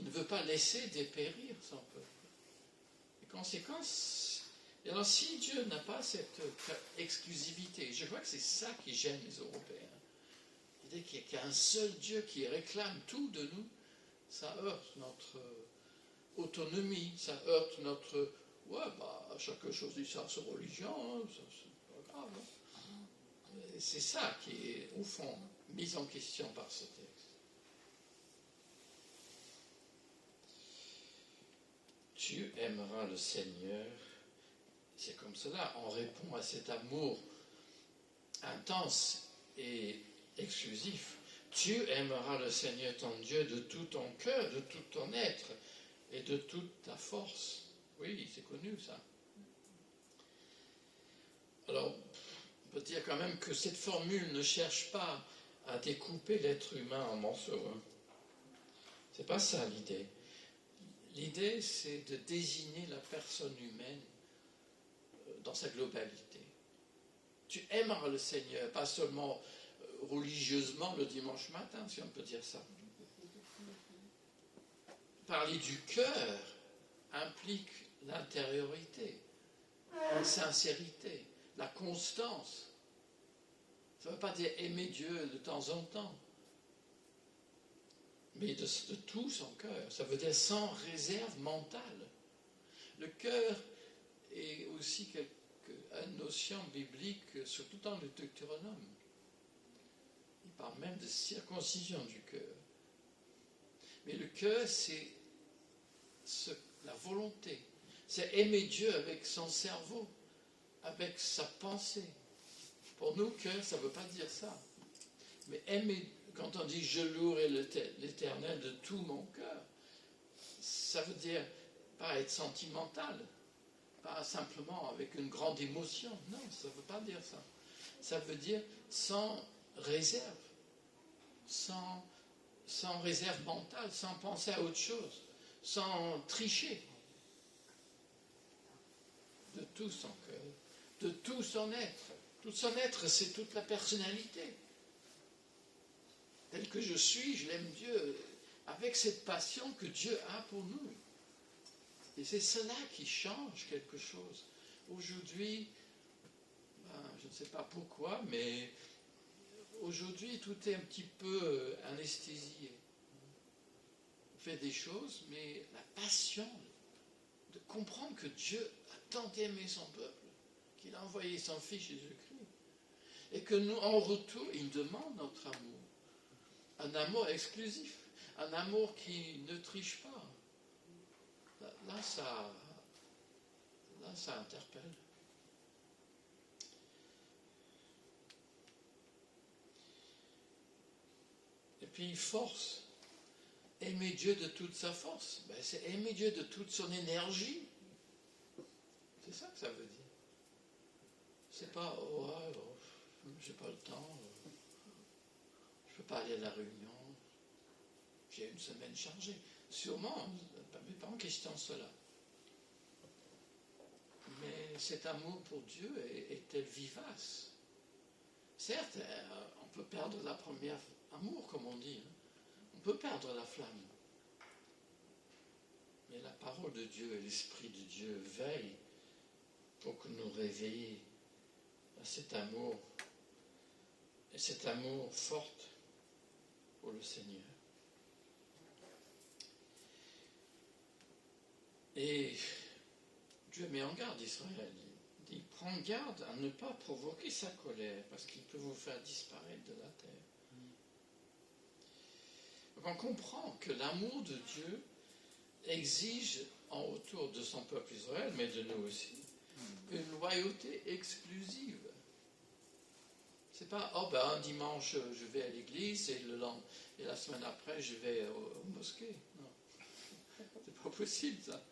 Il ne veut pas laisser dépérir son peuple. Les conséquences. Et alors, si Dieu n'a pas cette exclusivité, je crois que c'est ça qui gêne les Européens. L'idée qu'il y a un seul Dieu qui réclame tout de nous, ça heurte notre autonomie, ça heurte notre. Chaque chose dit ça, c'est religion, hein, ça, c'est pas grave. Hein. C'est ça qui est, au fond, mis en question par ce texte. Tu aimeras le Seigneur. C'est comme cela, on répond à cet amour intense et exclusif. Tu aimeras le Seigneur ton Dieu de tout ton cœur, de tout ton être et de toute ta force. Oui, c'est connu ça. Alors, on peut dire quand même que cette formule ne cherche pas à découper l'être humain en morceaux. Hein. C'est pas ça l'idée. L'idée, c'est de désigner la personne humaine dans sa globalité. Tu aimeras le Seigneur, pas seulement religieusement le dimanche matin, si on peut dire ça. Parler du cœur implique l'intériorité, la sincérité, la constance. Ça ne veut pas dire aimer Dieu de temps en temps, mais de tout son cœur. Ça veut dire sans réserve mentale. Le cœur est aussi une notion biblique, surtout dans le Deutéronome. Il parle même de circoncision du cœur. Mais le cœur, c'est la volonté. C'est aimer Dieu avec son cerveau, avec sa pensée. Pour nous, cœur, ça ne veut pas dire ça. Mais aimer, quand on dit « je louerai l'Éternel de tout mon cœur », ça veut dire pas être sentimental, pas simplement avec une grande émotion. Non, ça ne veut pas dire ça. Ça veut dire sans réserve, sans réserve mentale, sans penser à autre chose, sans tricher. De tout son cœur, de tout son être. Tout son être, c'est toute la personnalité. Tel que je suis, je l'aime Dieu, avec cette passion que Dieu a pour nous. Et c'est cela qui change quelque chose. Aujourd'hui, je ne sais pas pourquoi, mais aujourd'hui, tout est un petit peu anesthésié. On fait des choses, mais la passion de comprendre que Dieu a tant aimé son peuple, qu'il a envoyé son Fils Jésus-Christ, et que nous, en retour, il demande notre amour. Un amour exclusif, un amour qui ne triche pas. Là, ça interpelle. Et puis, force. Aimer Dieu de toute sa force, c'est aimer Dieu de toute son énergie. C'est ça que ça veut dire. C'est pas, j'ai pas le temps, je peux pas aller à la réunion, j'ai une semaine chargée. Sûrement, mais pas en question cela. Mais cet amour pour Dieu est-elle vivace? Certes, on peut perdre la première amour, comme on dit. On peut perdre la flamme. Mais la parole de Dieu et l'Esprit de Dieu veillent pour que nous réveillions à cet amour, et cet amour fort pour le Seigneur. Et Dieu met en garde Israël. Il dit, prends garde à ne pas provoquer sa colère, parce qu'il peut vous faire disparaître de la terre. Donc on comprend que l'amour de Dieu exige en retour de son peuple Israël, mais de nous aussi, une loyauté exclusive. C'est pas, oh ben un dimanche je vais à l'église et la semaine après je vais au mosquée. Non, c'est pas possible ça.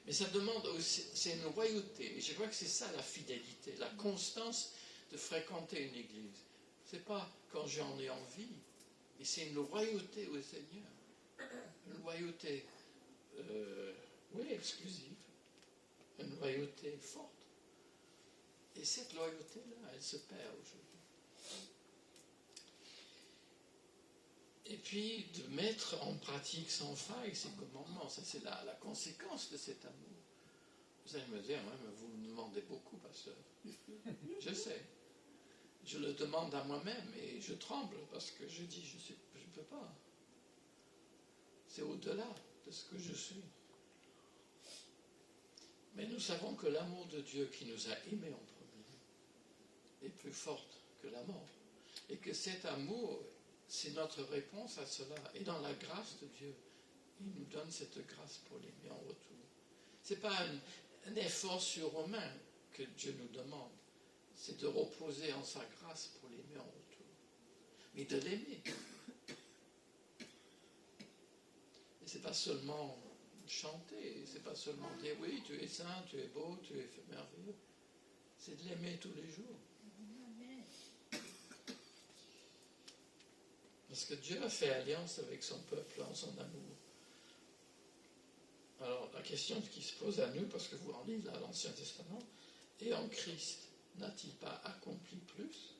Mais ça demande aussi, c'est une loyauté. Et je crois que c'est ça la fidélité, la constance de fréquenter une église. C'est pas quand j'en ai envie, mais c'est une loyauté au Seigneur. Une loyauté, oui, exclusive. Une loyauté forte. Et cette loyauté-là, elle se perd aujourd'hui. Et puis, de mettre en pratique sans faille ces commandements, ça c'est la conséquence de cet amour. Vous allez me dire, ouais, mais vous me demandez beaucoup, pasteur. Je sais. Je le demande à moi-même et je tremble parce que je dis, je ne peux pas. C'est au-delà de ce que je suis. Mais nous savons que l'amour de Dieu qui nous a aimés en premier est plus fort que la mort. Et que cet amour, c'est notre réponse à cela. Et dans la grâce de Dieu, il nous donne cette grâce pour l'aimer en retour. Ce n'est pas un effort surhumain que Dieu nous demande. C'est de reposer en sa grâce pour l'aimer en retour. Mais de l'aimer. Et ce n'est pas seulement chanter, c'est pas seulement dire oui, tu es saint, tu es beau, tu es merveilleux. C'est de l'aimer tous les jours. Parce que Dieu a fait alliance avec son peuple en son amour. Alors la question qui se pose à nous, parce que vous en lisez là l'Ancien Testament, et en Christ, n'a-t-il pas accompli plus?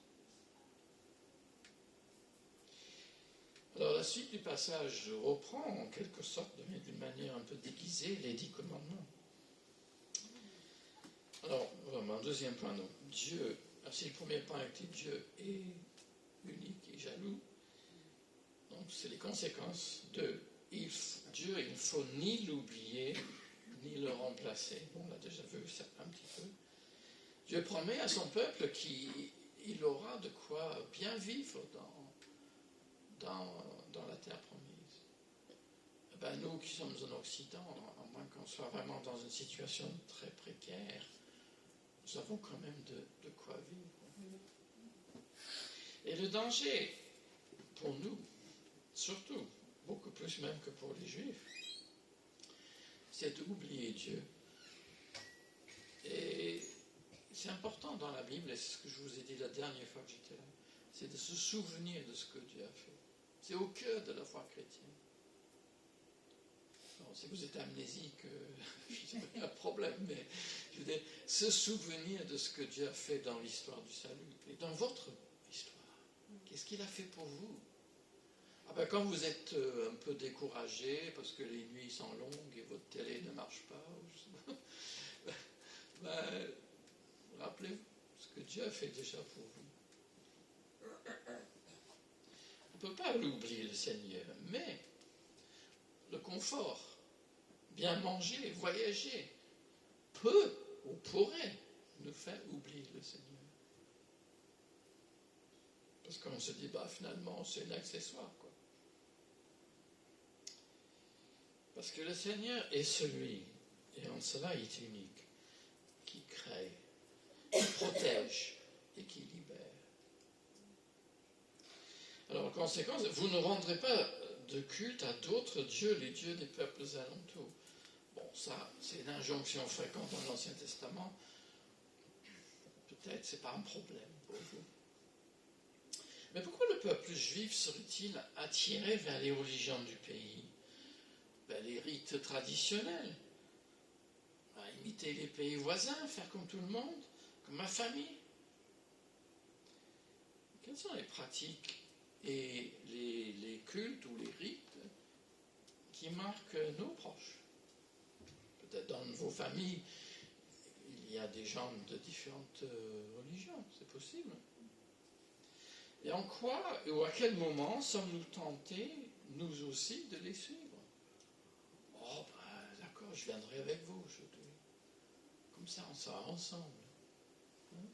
Alors la suite du passage reprend en quelque sorte, mais d'une manière un peu déguisée, les 10 commandements. Alors, mon deuxième point, donc, Dieu, si le premier point était Dieu est unique et jaloux, donc c'est les conséquences de Dieu, il ne faut ni l'oublier, ni le remplacer. Bon, on l'a déjà vu ça un petit peu. Dieu promet à son peuple qu'il aura de quoi bien vivre dans la terre promise. Ben, nous qui sommes en Occident, à moins qu'on soit vraiment dans une situation très précaire, nous avons quand même de quoi vivre. Et le danger, pour nous, surtout, beaucoup plus même que pour les Juifs, c'est d'oublier Dieu. Et c'est important dans la Bible, et c'est ce que je vous ai dit la dernière fois que j'étais là, c'est de se souvenir de ce que Dieu a fait. C'est au cœur de la foi chrétienne. Bon, si vous êtes amnésique, il y a un problème, mais je veux dire, se souvenir de ce que Dieu a fait dans l'histoire du salut, et dans votre histoire. Qu'est-ce qu'il a fait pour vous? Ah ben, quand vous êtes un peu découragé parce que les nuits sont longues et votre télé ne marche pas, ben, rappelez-vous ce que Dieu a fait déjà pour vous. On ne peut pas l'oublier, le Seigneur, mais le confort, bien manger, voyager, peut ou pourrait nous faire oublier le Seigneur. Parce qu'on se dit, bah, finalement, c'est un accessoire, quoi. Parce que le Seigneur est celui, et en cela il est unique, qui crée, qui protège et qui libère. Alors, en conséquence, vous ne rendrez pas de culte à d'autres dieux, les dieux des peuples alentours. Bon, ça, c'est une injonction fréquente dans l'Ancien Testament. Peut-être c'est pas un problème pour vous. Mais pourquoi le peuple juif serait-il attiré vers les religions du pays? Ben, les rites traditionnels, imiter les pays voisins, faire comme tout le monde, comme ma famille. Quelles sont les pratiques et les cultes ou les rites qui marquent nos proches? Peut-être dans vos familles, il y a des gens de différentes religions, c'est possible. Et en quoi, ou à quel moment sommes-nous tentés, nous aussi, de les suivre? Oh, ben, d'accord, je viendrai avec vous aujourd'hui. Comme ça, on sera ensemble.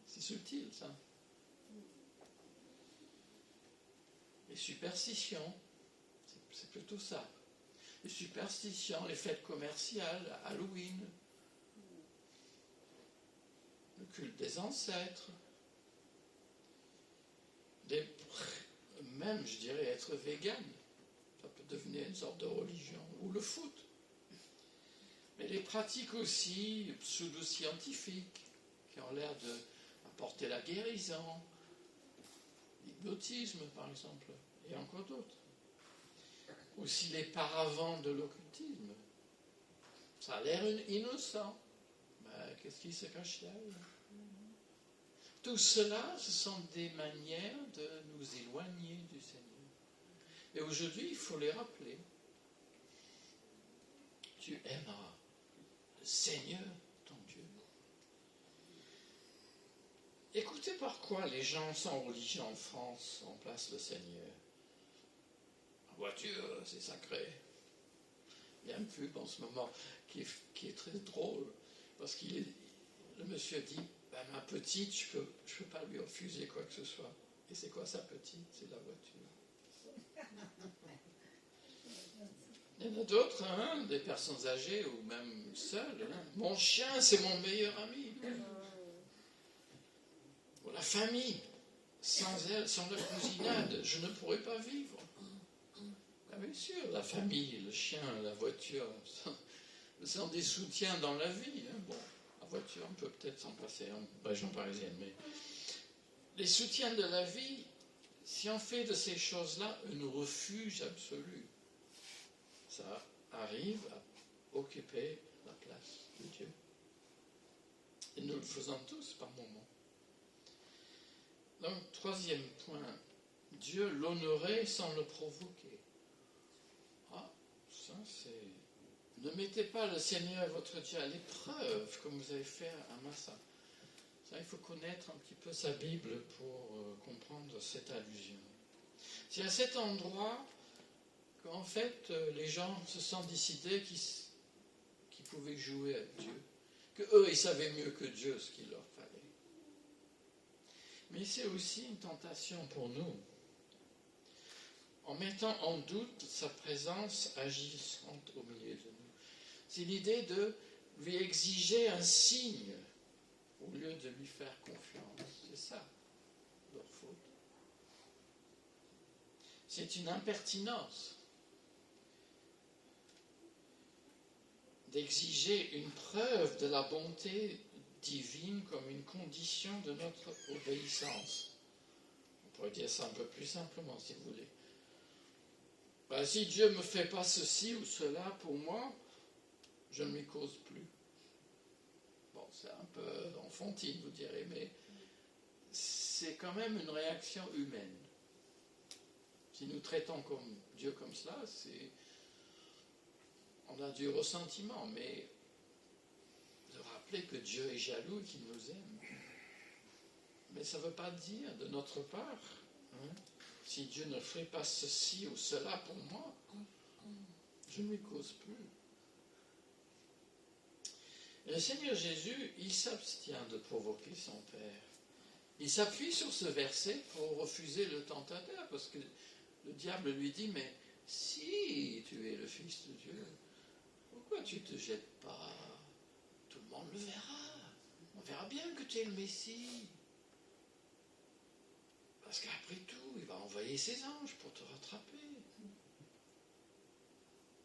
C'est subtil, ça. Les superstitions, c'est plutôt ça. Les superstitions, les fêtes commerciales, Halloween, le culte des ancêtres, même, je dirais, être vegan. Ça peut devenir une sorte de religion. Ou le foot. Mais les pratiques aussi pseudo-scientifiques, qui ont l'air d'apporter la guérison, l'hypnotisme par exemple, et encore d'autres. Aussi les paravents de l'occultisme. Ça a l'air innocent. Mais qu'est-ce qui se cache derrière? Tout cela, ce sont des manières de nous éloigner du Seigneur. Et aujourd'hui, il faut les rappeler. Tu aimeras le Seigneur, ton Dieu. Écoutez par quoi les gens sans religion en France remplacent le Seigneur. La voiture, c'est sacré. Il y a une pub en ce moment qui est très drôle, parce que le monsieur dit, ben, ma petite, je peux pas lui refuser quoi que ce soit. Et c'est quoi sa petite? C'est la voiture. Il y en a d'autres, hein, des personnes âgées ou même seules. Hein. Mon chien, c'est mon meilleur ami. Ou la famille, sans elle, sans la cousinade, je ne pourrais pas vivre. Ah, bien sûr, la famille, le chien, la voiture, sont des soutiens dans la vie. Hein. Bon, la voiture, on peut peut-être s'en passer en région parisienne, mais les soutiens de la vie, si on fait de ces choses-là un refuge absolu, ça arrive à occuper la place de Dieu. Et nous le faisons tous par moments. Donc, troisième point, Dieu l'honorait sans le provoquer. Ah, ça c'est... Ne mettez pas le Seigneur votre Dieu à l'épreuve comme vous avez fait à Massa. Ça, il faut connaître un petit peu sa Bible pour comprendre cette allusion. C'est à cet endroit qu'en fait les gens se sont décidés qu'ils pouvaient jouer à Dieu. Que eux, ils savaient mieux que Dieu ce qu'il leur fallait. Mais c'est aussi une tentation pour nous. En mettant en doute sa présence agissante au milieu de nous. C'est l'idée de lui exiger un signe au lieu de lui faire confiance. C'est ça, leur faute. C'est une impertinence d'exiger une preuve de la bonté divine comme une condition de notre obéissance. On pourrait dire ça un peu plus simplement, si vous voulez. Ben, si Dieu ne me fait pas ceci ou cela pour moi, je ne lui cause plus. Bon, c'est un peu enfantine, vous direz, mais c'est quand même une réaction humaine. Si nous traitons comme Dieu comme cela, on a du ressentiment, mais de rappeler que Dieu est jaloux et qu'il nous aime. Mais ça ne veut pas dire de notre part, hein, si Dieu ne ferait pas ceci ou cela pour moi, je ne lui cause plus. Et le Seigneur Jésus, il s'abstient de provoquer son Père. Il s'appuie sur ce verset pour refuser le tentateur, parce que le diable lui dit, mais si tu es le Fils de Dieu, pourquoi tu ne te jettes pas? Tout le monde le verra. On verra bien que tu es le Messie. Parce qu'après tout, il va envoyer ses anges pour te rattraper.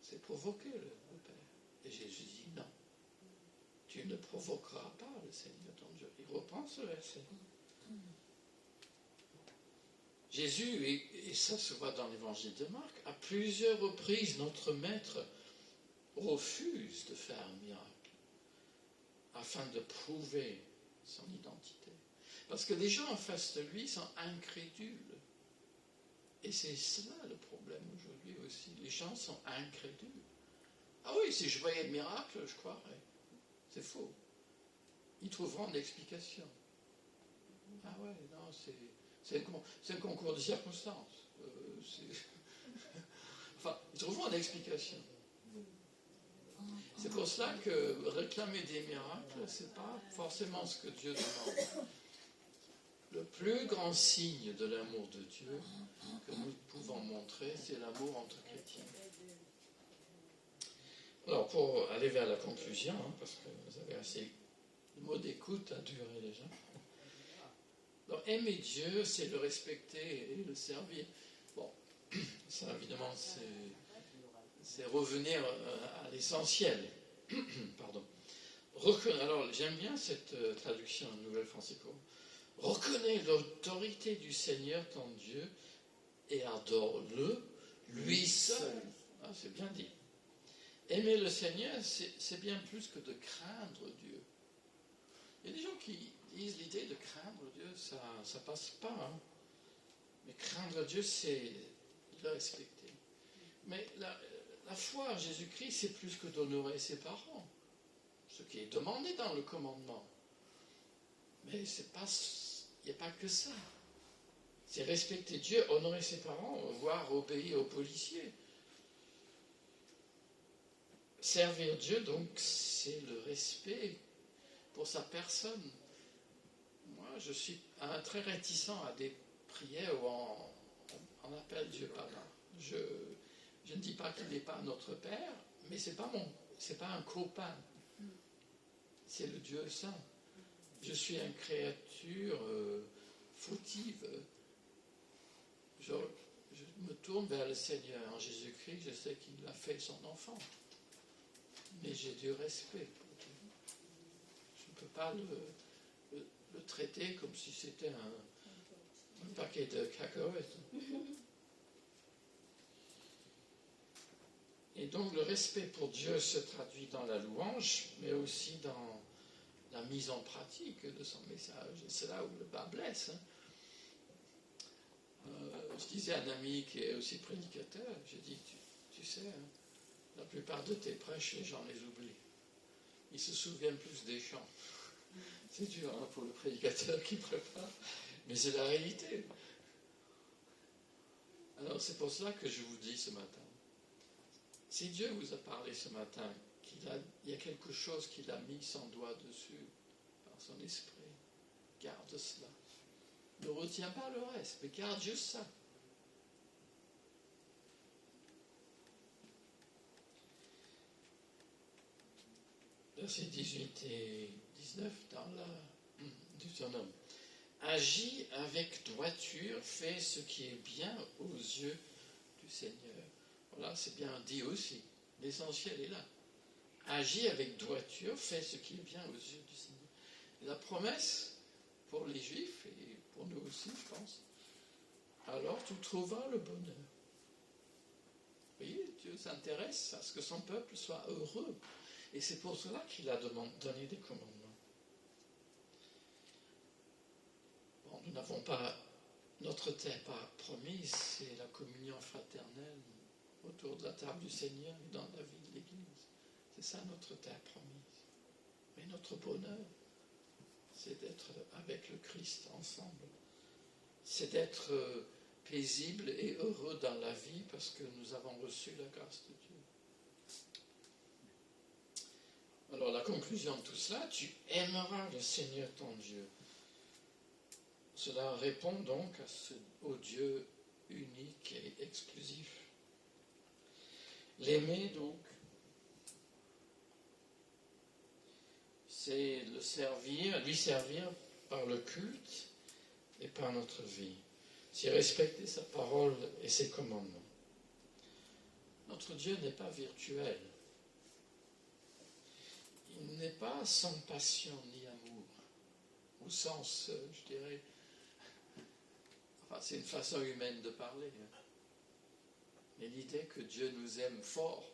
C'est provoquer le Père. Et Jésus dit non. Tu ne provoqueras pas le Seigneur ton Dieu. Il reprend ce verset. Jésus, et ça se voit dans l'évangile de Marc, à plusieurs reprises, notre Maître refuse de faire un miracle afin de prouver son identité. Parce que les gens en face de lui sont incrédules. Et c'est cela le problème aujourd'hui aussi. Les gens sont incrédules. Ah oui, si je voyais le miracle, je croirais. C'est faux. Ils trouveront une explication. Ah ouais, non, c'est un concours de circonstances. Enfin, ils trouveront une explication. C'est pour cela que réclamer des miracles, c'est pas forcément ce que Dieu demande. Le plus grand signe de l'amour de Dieu que nous pouvons montrer, c'est l'amour entre chrétiens. Alors, pour aller vers la conclusion, hein, parce que vous avez assez Le mot d'écoute a duré déjà. Donc aimer Dieu, c'est le respecter et le servir. Bon, ça évidemment, c'est revenir à l'essentiel. Pardon. Alors, j'aime bien cette traduction en Nouvelle Francisco. Reconnais l'autorité du Seigneur ton Dieu et adore-le, lui seul. Ah, c'est bien dit. Aimer le Seigneur, c'est bien plus que de craindre Dieu. Il y a des gens qui disent l'idée de craindre Dieu, ça passe pas. Hein. Mais craindre Dieu, c'est le respecter. Mais la foi en Jésus-Christ, c'est plus que d'honorer ses parents. Ce qui est demandé dans le commandement. Mais il n'y a pas que ça. C'est respecter Dieu, honorer ses parents, voire obéir aux policiers. Servir Dieu, donc, c'est le respect pour sa personne. Moi, je suis très réticent à des prières où on appelle Dieu Papa. Je ne dis pas qu'il n'est pas notre Père, mais c'est pas un copain. C'est le Dieu saint. Je suis une créature fautive. Je me tourne vers le Seigneur en Jésus-Christ. Je sais qu'il a fait son enfant. Mais j'ai du respect pour Dieu. Je ne peux pas le traiter comme si c'était un paquet de cacahuètes. Et donc le respect pour Dieu se traduit dans la louange, mais aussi dans la mise en pratique de son message. Et c'est là où le bas blesse. Je disais à un ami qui est aussi prédicateur, j'ai dit, tu sais, la plupart de tes prêches, les gens les oublient. Ils se souviennent plus des chants. C'est dur pour le prédicateur qui prépare, mais c'est la réalité. Alors c'est pour cela que je vous dis ce matin, si Dieu vous a parlé ce matin, il y a quelque chose qu'il a mis son doigt dessus, par son esprit, garde cela. Ne retiens pas le reste, mais garde juste ça. Versets 18 et 19 dans la Deutéronome. Agis avec droiture, fais ce qui est bien aux yeux du Seigneur. Voilà, c'est bien dit aussi. L'essentiel est là. Agis avec droiture, fais ce qui est bien aux yeux du Seigneur. Et la promesse pour les Juifs et pour nous aussi, je pense, alors tu trouveras le bonheur. Vous voyez, Dieu s'intéresse à ce que son peuple soit heureux. Et c'est pour cela qu'il a donné des commandements. Bon, nous n'avons pas notre terre promise, c'est la communion fraternelle autour de la table du Seigneur et dans la vie de l'Église. C'est ça notre terre promise. Mais notre bonheur, c'est d'être avec le Christ ensemble. C'est d'être paisible et heureux dans la vie parce que nous avons reçu la grâce de Dieu. Alors la conclusion de tout cela, tu aimeras le Seigneur ton Dieu. Cela répond donc au Dieu unique et exclusif. L'aimer donc, c'est le servir, lui servir par le culte et par notre vie. C'est respecter sa parole et ses commandements. Notre Dieu n'est pas virtuel. Il n'est pas sans passion ni amour, au sens, je dirais, enfin c'est une façon humaine de parler. Mais l'idée que Dieu nous aime fort,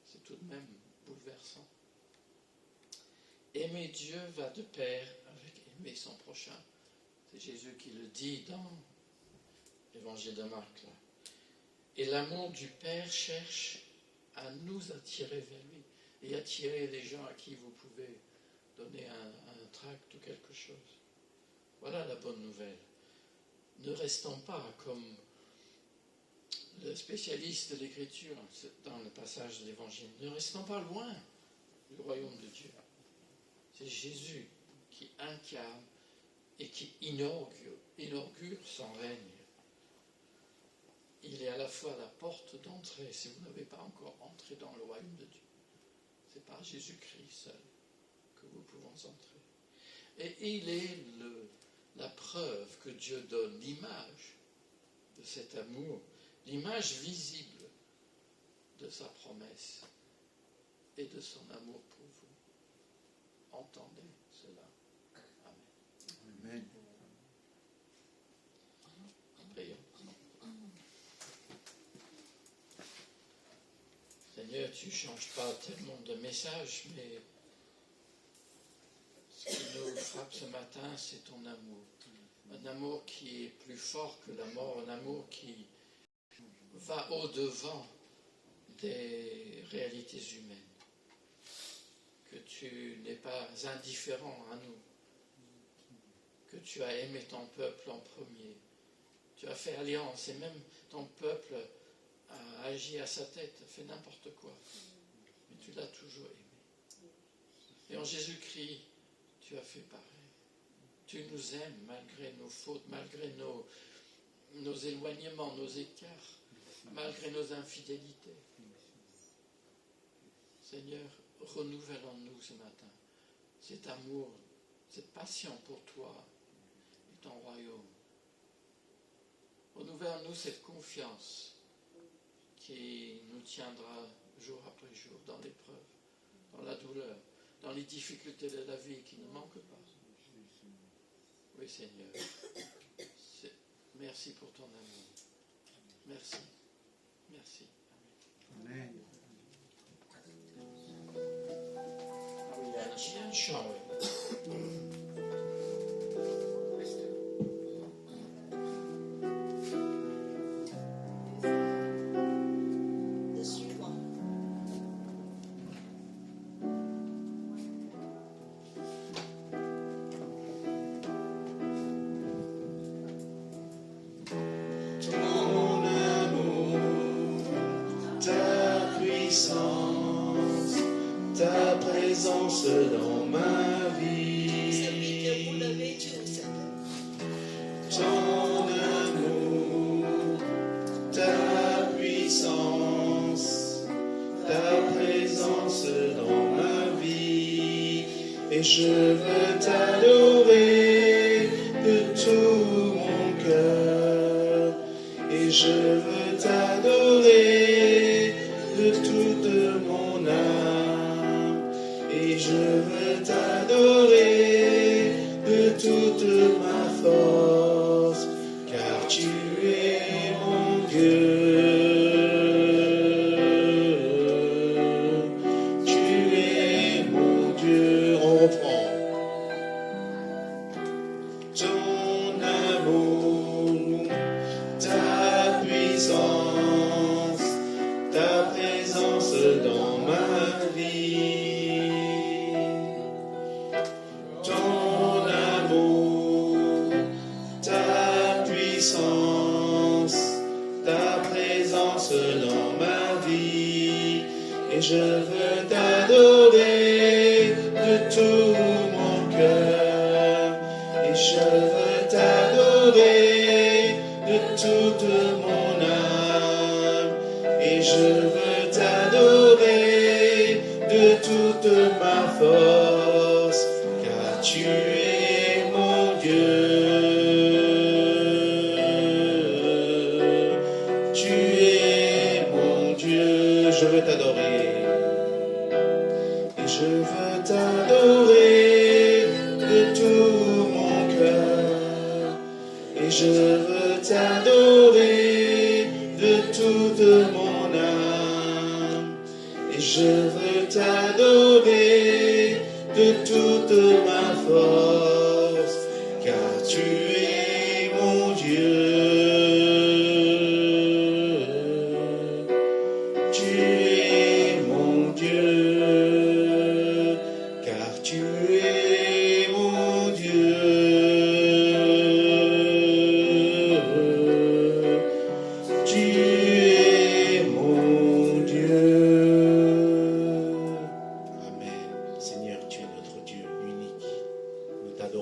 c'est tout de même bouleversant. Aimer Dieu va de pair avec aimer son prochain. C'est Jésus qui le dit dans l'Évangile de Marc. Là. Et l'amour du Père cherche à nous attirer vers lui et attirer les gens à qui vous pouvez donner un tract ou quelque chose. Voilà la bonne nouvelle. Ne restons pas comme le spécialiste de l'Écriture dans le passage de l'Évangile. Ne restons pas loin du royaume de Dieu. C'est Jésus qui incarne et qui inaugure son règne. Il est à la fois la porte d'entrée, si vous n'avez pas encore entré dans le royaume de Dieu. C'est par Jésus-Christ seul que vous pouvez entrer. Et il est la preuve que Dieu donne l'image de cet amour, l'image visible de sa promesse et de son amour pour vous. Entendez cela. Amen. Amen. Prions. Seigneur, tu ne changes pas tellement de messages, mais ce qui nous frappe ce matin, c'est ton amour. Un amour qui est plus fort que la mort, un amour qui va au-devant des réalités humaines. Que tu n'es pas indifférent à nous. Que tu as aimé ton peuple en premier. Tu as fait alliance et même ton peuple a agi à sa tête, a fait n'importe quoi. Mais tu l'as toujours aimé. Et en Jésus-Christ, tu as fait pareil. Tu nous aimes malgré nos fautes, malgré nos éloignements, nos écarts, malgré nos infidélités. Seigneur, renouvelle en nous ce matin cet amour, cette passion pour toi et ton royaume. Renouvelle en nous cette confiance qui nous tiendra jour après jour dans l'épreuve, dans la douleur, dans les difficultés de la vie qui ne manquent pas. Oui, Seigneur. Merci pour ton amour. Merci. Merci. Amen. Jian Shao. Le suivant. Ton amour, ta puissance, ta présence dans ma vie. Celui que vous l'avez tous. Ton amour, ta puissance, ta présence dans ma vie. Et je veux t'adorer de tout mon cœur. Et je veux t'adorer de toute mon âme. Et je veux t'adorer de toute ma force, car tu es mon Dieu. Tu es mon Dieu. On reprend. Ton amour, ta puissance, ta présence dans ma vie. Ton amour, ta puissance, ta présence dans ma vie. Et je veux t'adorer de tout mon cœur. Et je veux t'adorer de toute mon âme. Et je veux t'adorer de toute ma force, car tu es mon Dieu. Tu es mon Dieu. Je veux t'adorer. Et je veux t'adorer de tout mon cœur. Et je veux t'adorer de toute mon âme. Et je veux t'adorer de toute ma force, car tu es mon Dieu. Tu es mon Dieu, car tu es mon Dieu. Tu es mon Dieu. Amen. Seigneur, tu es notre Dieu unique. Nous t'adorons.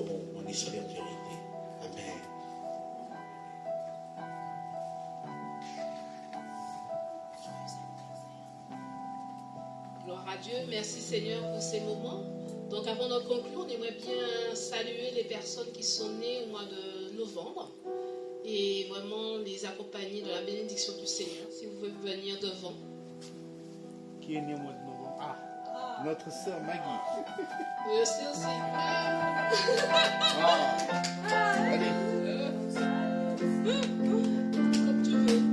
Merci Seigneur pour ces moments. Donc avant de conclure, on aimerait bien saluer les personnes qui sont nées au mois de novembre et vraiment les accompagner de la bénédiction du Seigneur. Si vous pouvez venir devant. Qui est né au mois de novembre? Ah, notre sœur Maggie. Oui, aussi. Allez. Comme tu veux.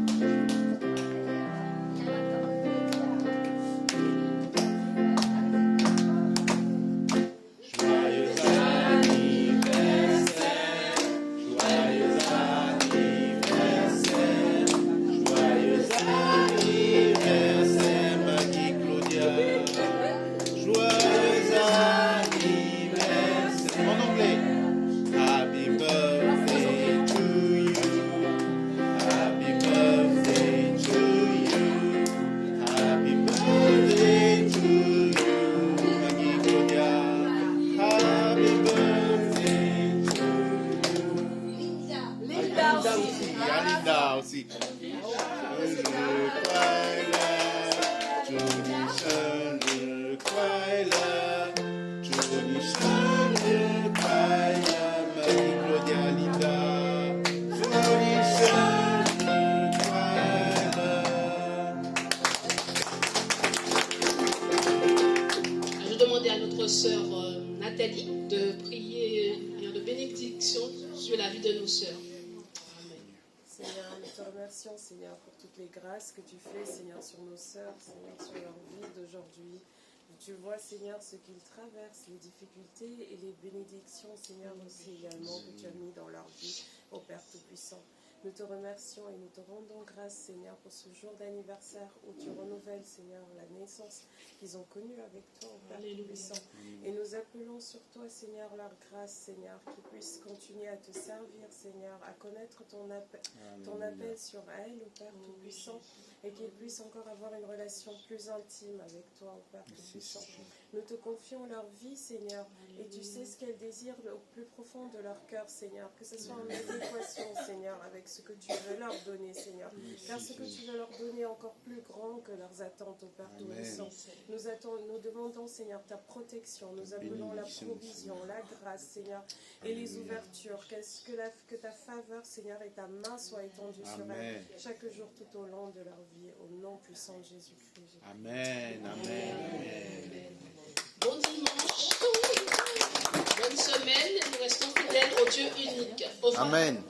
Je demandais à notre sœur Nathalie de prier de bénédiction sur la vie de nos sœurs. Seigneur, nous te remercions, Seigneur, pour toutes les grâces que tu fais, Seigneur, sur nos sœurs, Seigneur, sur leur vie d'aujourd'hui. Tu vois, Seigneur, ce qu'ils traversent, les difficultés et les bénédictions, Seigneur, aussi également que tu as mis dans leur vie, ô Père Tout-Puissant. Nous te remercions et nous te rendons grâce, Seigneur, pour ce jour d'anniversaire où tu renouvelles, Seigneur, la naissance qu'ils ont connue avec toi, ô Père Tout-Puissant. Et nous appelons sur toi, Seigneur, leur grâce, Seigneur, qu'ils puissent continuer à te servir, Seigneur, à connaître ton appel sur elle, ô Père Tout-Puissant, et qu'ils puissent encore avoir une relation plus intime avec toi, ô Père Tout-Puissant. Nous te confions leur vie, Seigneur, et tu sais ce qu'elles désirent au plus profond de leur cœur, Seigneur, que ce soit en adéquation, Seigneur, avec ce que tu veux leur donner, Seigneur, car ce que tu veux leur donner est encore plus grand que leurs attentes, au Père Tout-Puissant. Nous demandons, Seigneur, ta protection, nous appelons la provision, la grâce, Seigneur, et les ouvertures, que ta faveur, Seigneur, et ta main soient étendues sur elles chaque jour tout au long de leur vie, au nom puissant de Jésus-Christ. Amen, amen, amen. Bon dimanche, bonne semaine, nous restons fidèles au Dieu unique. Au revoir. Amen.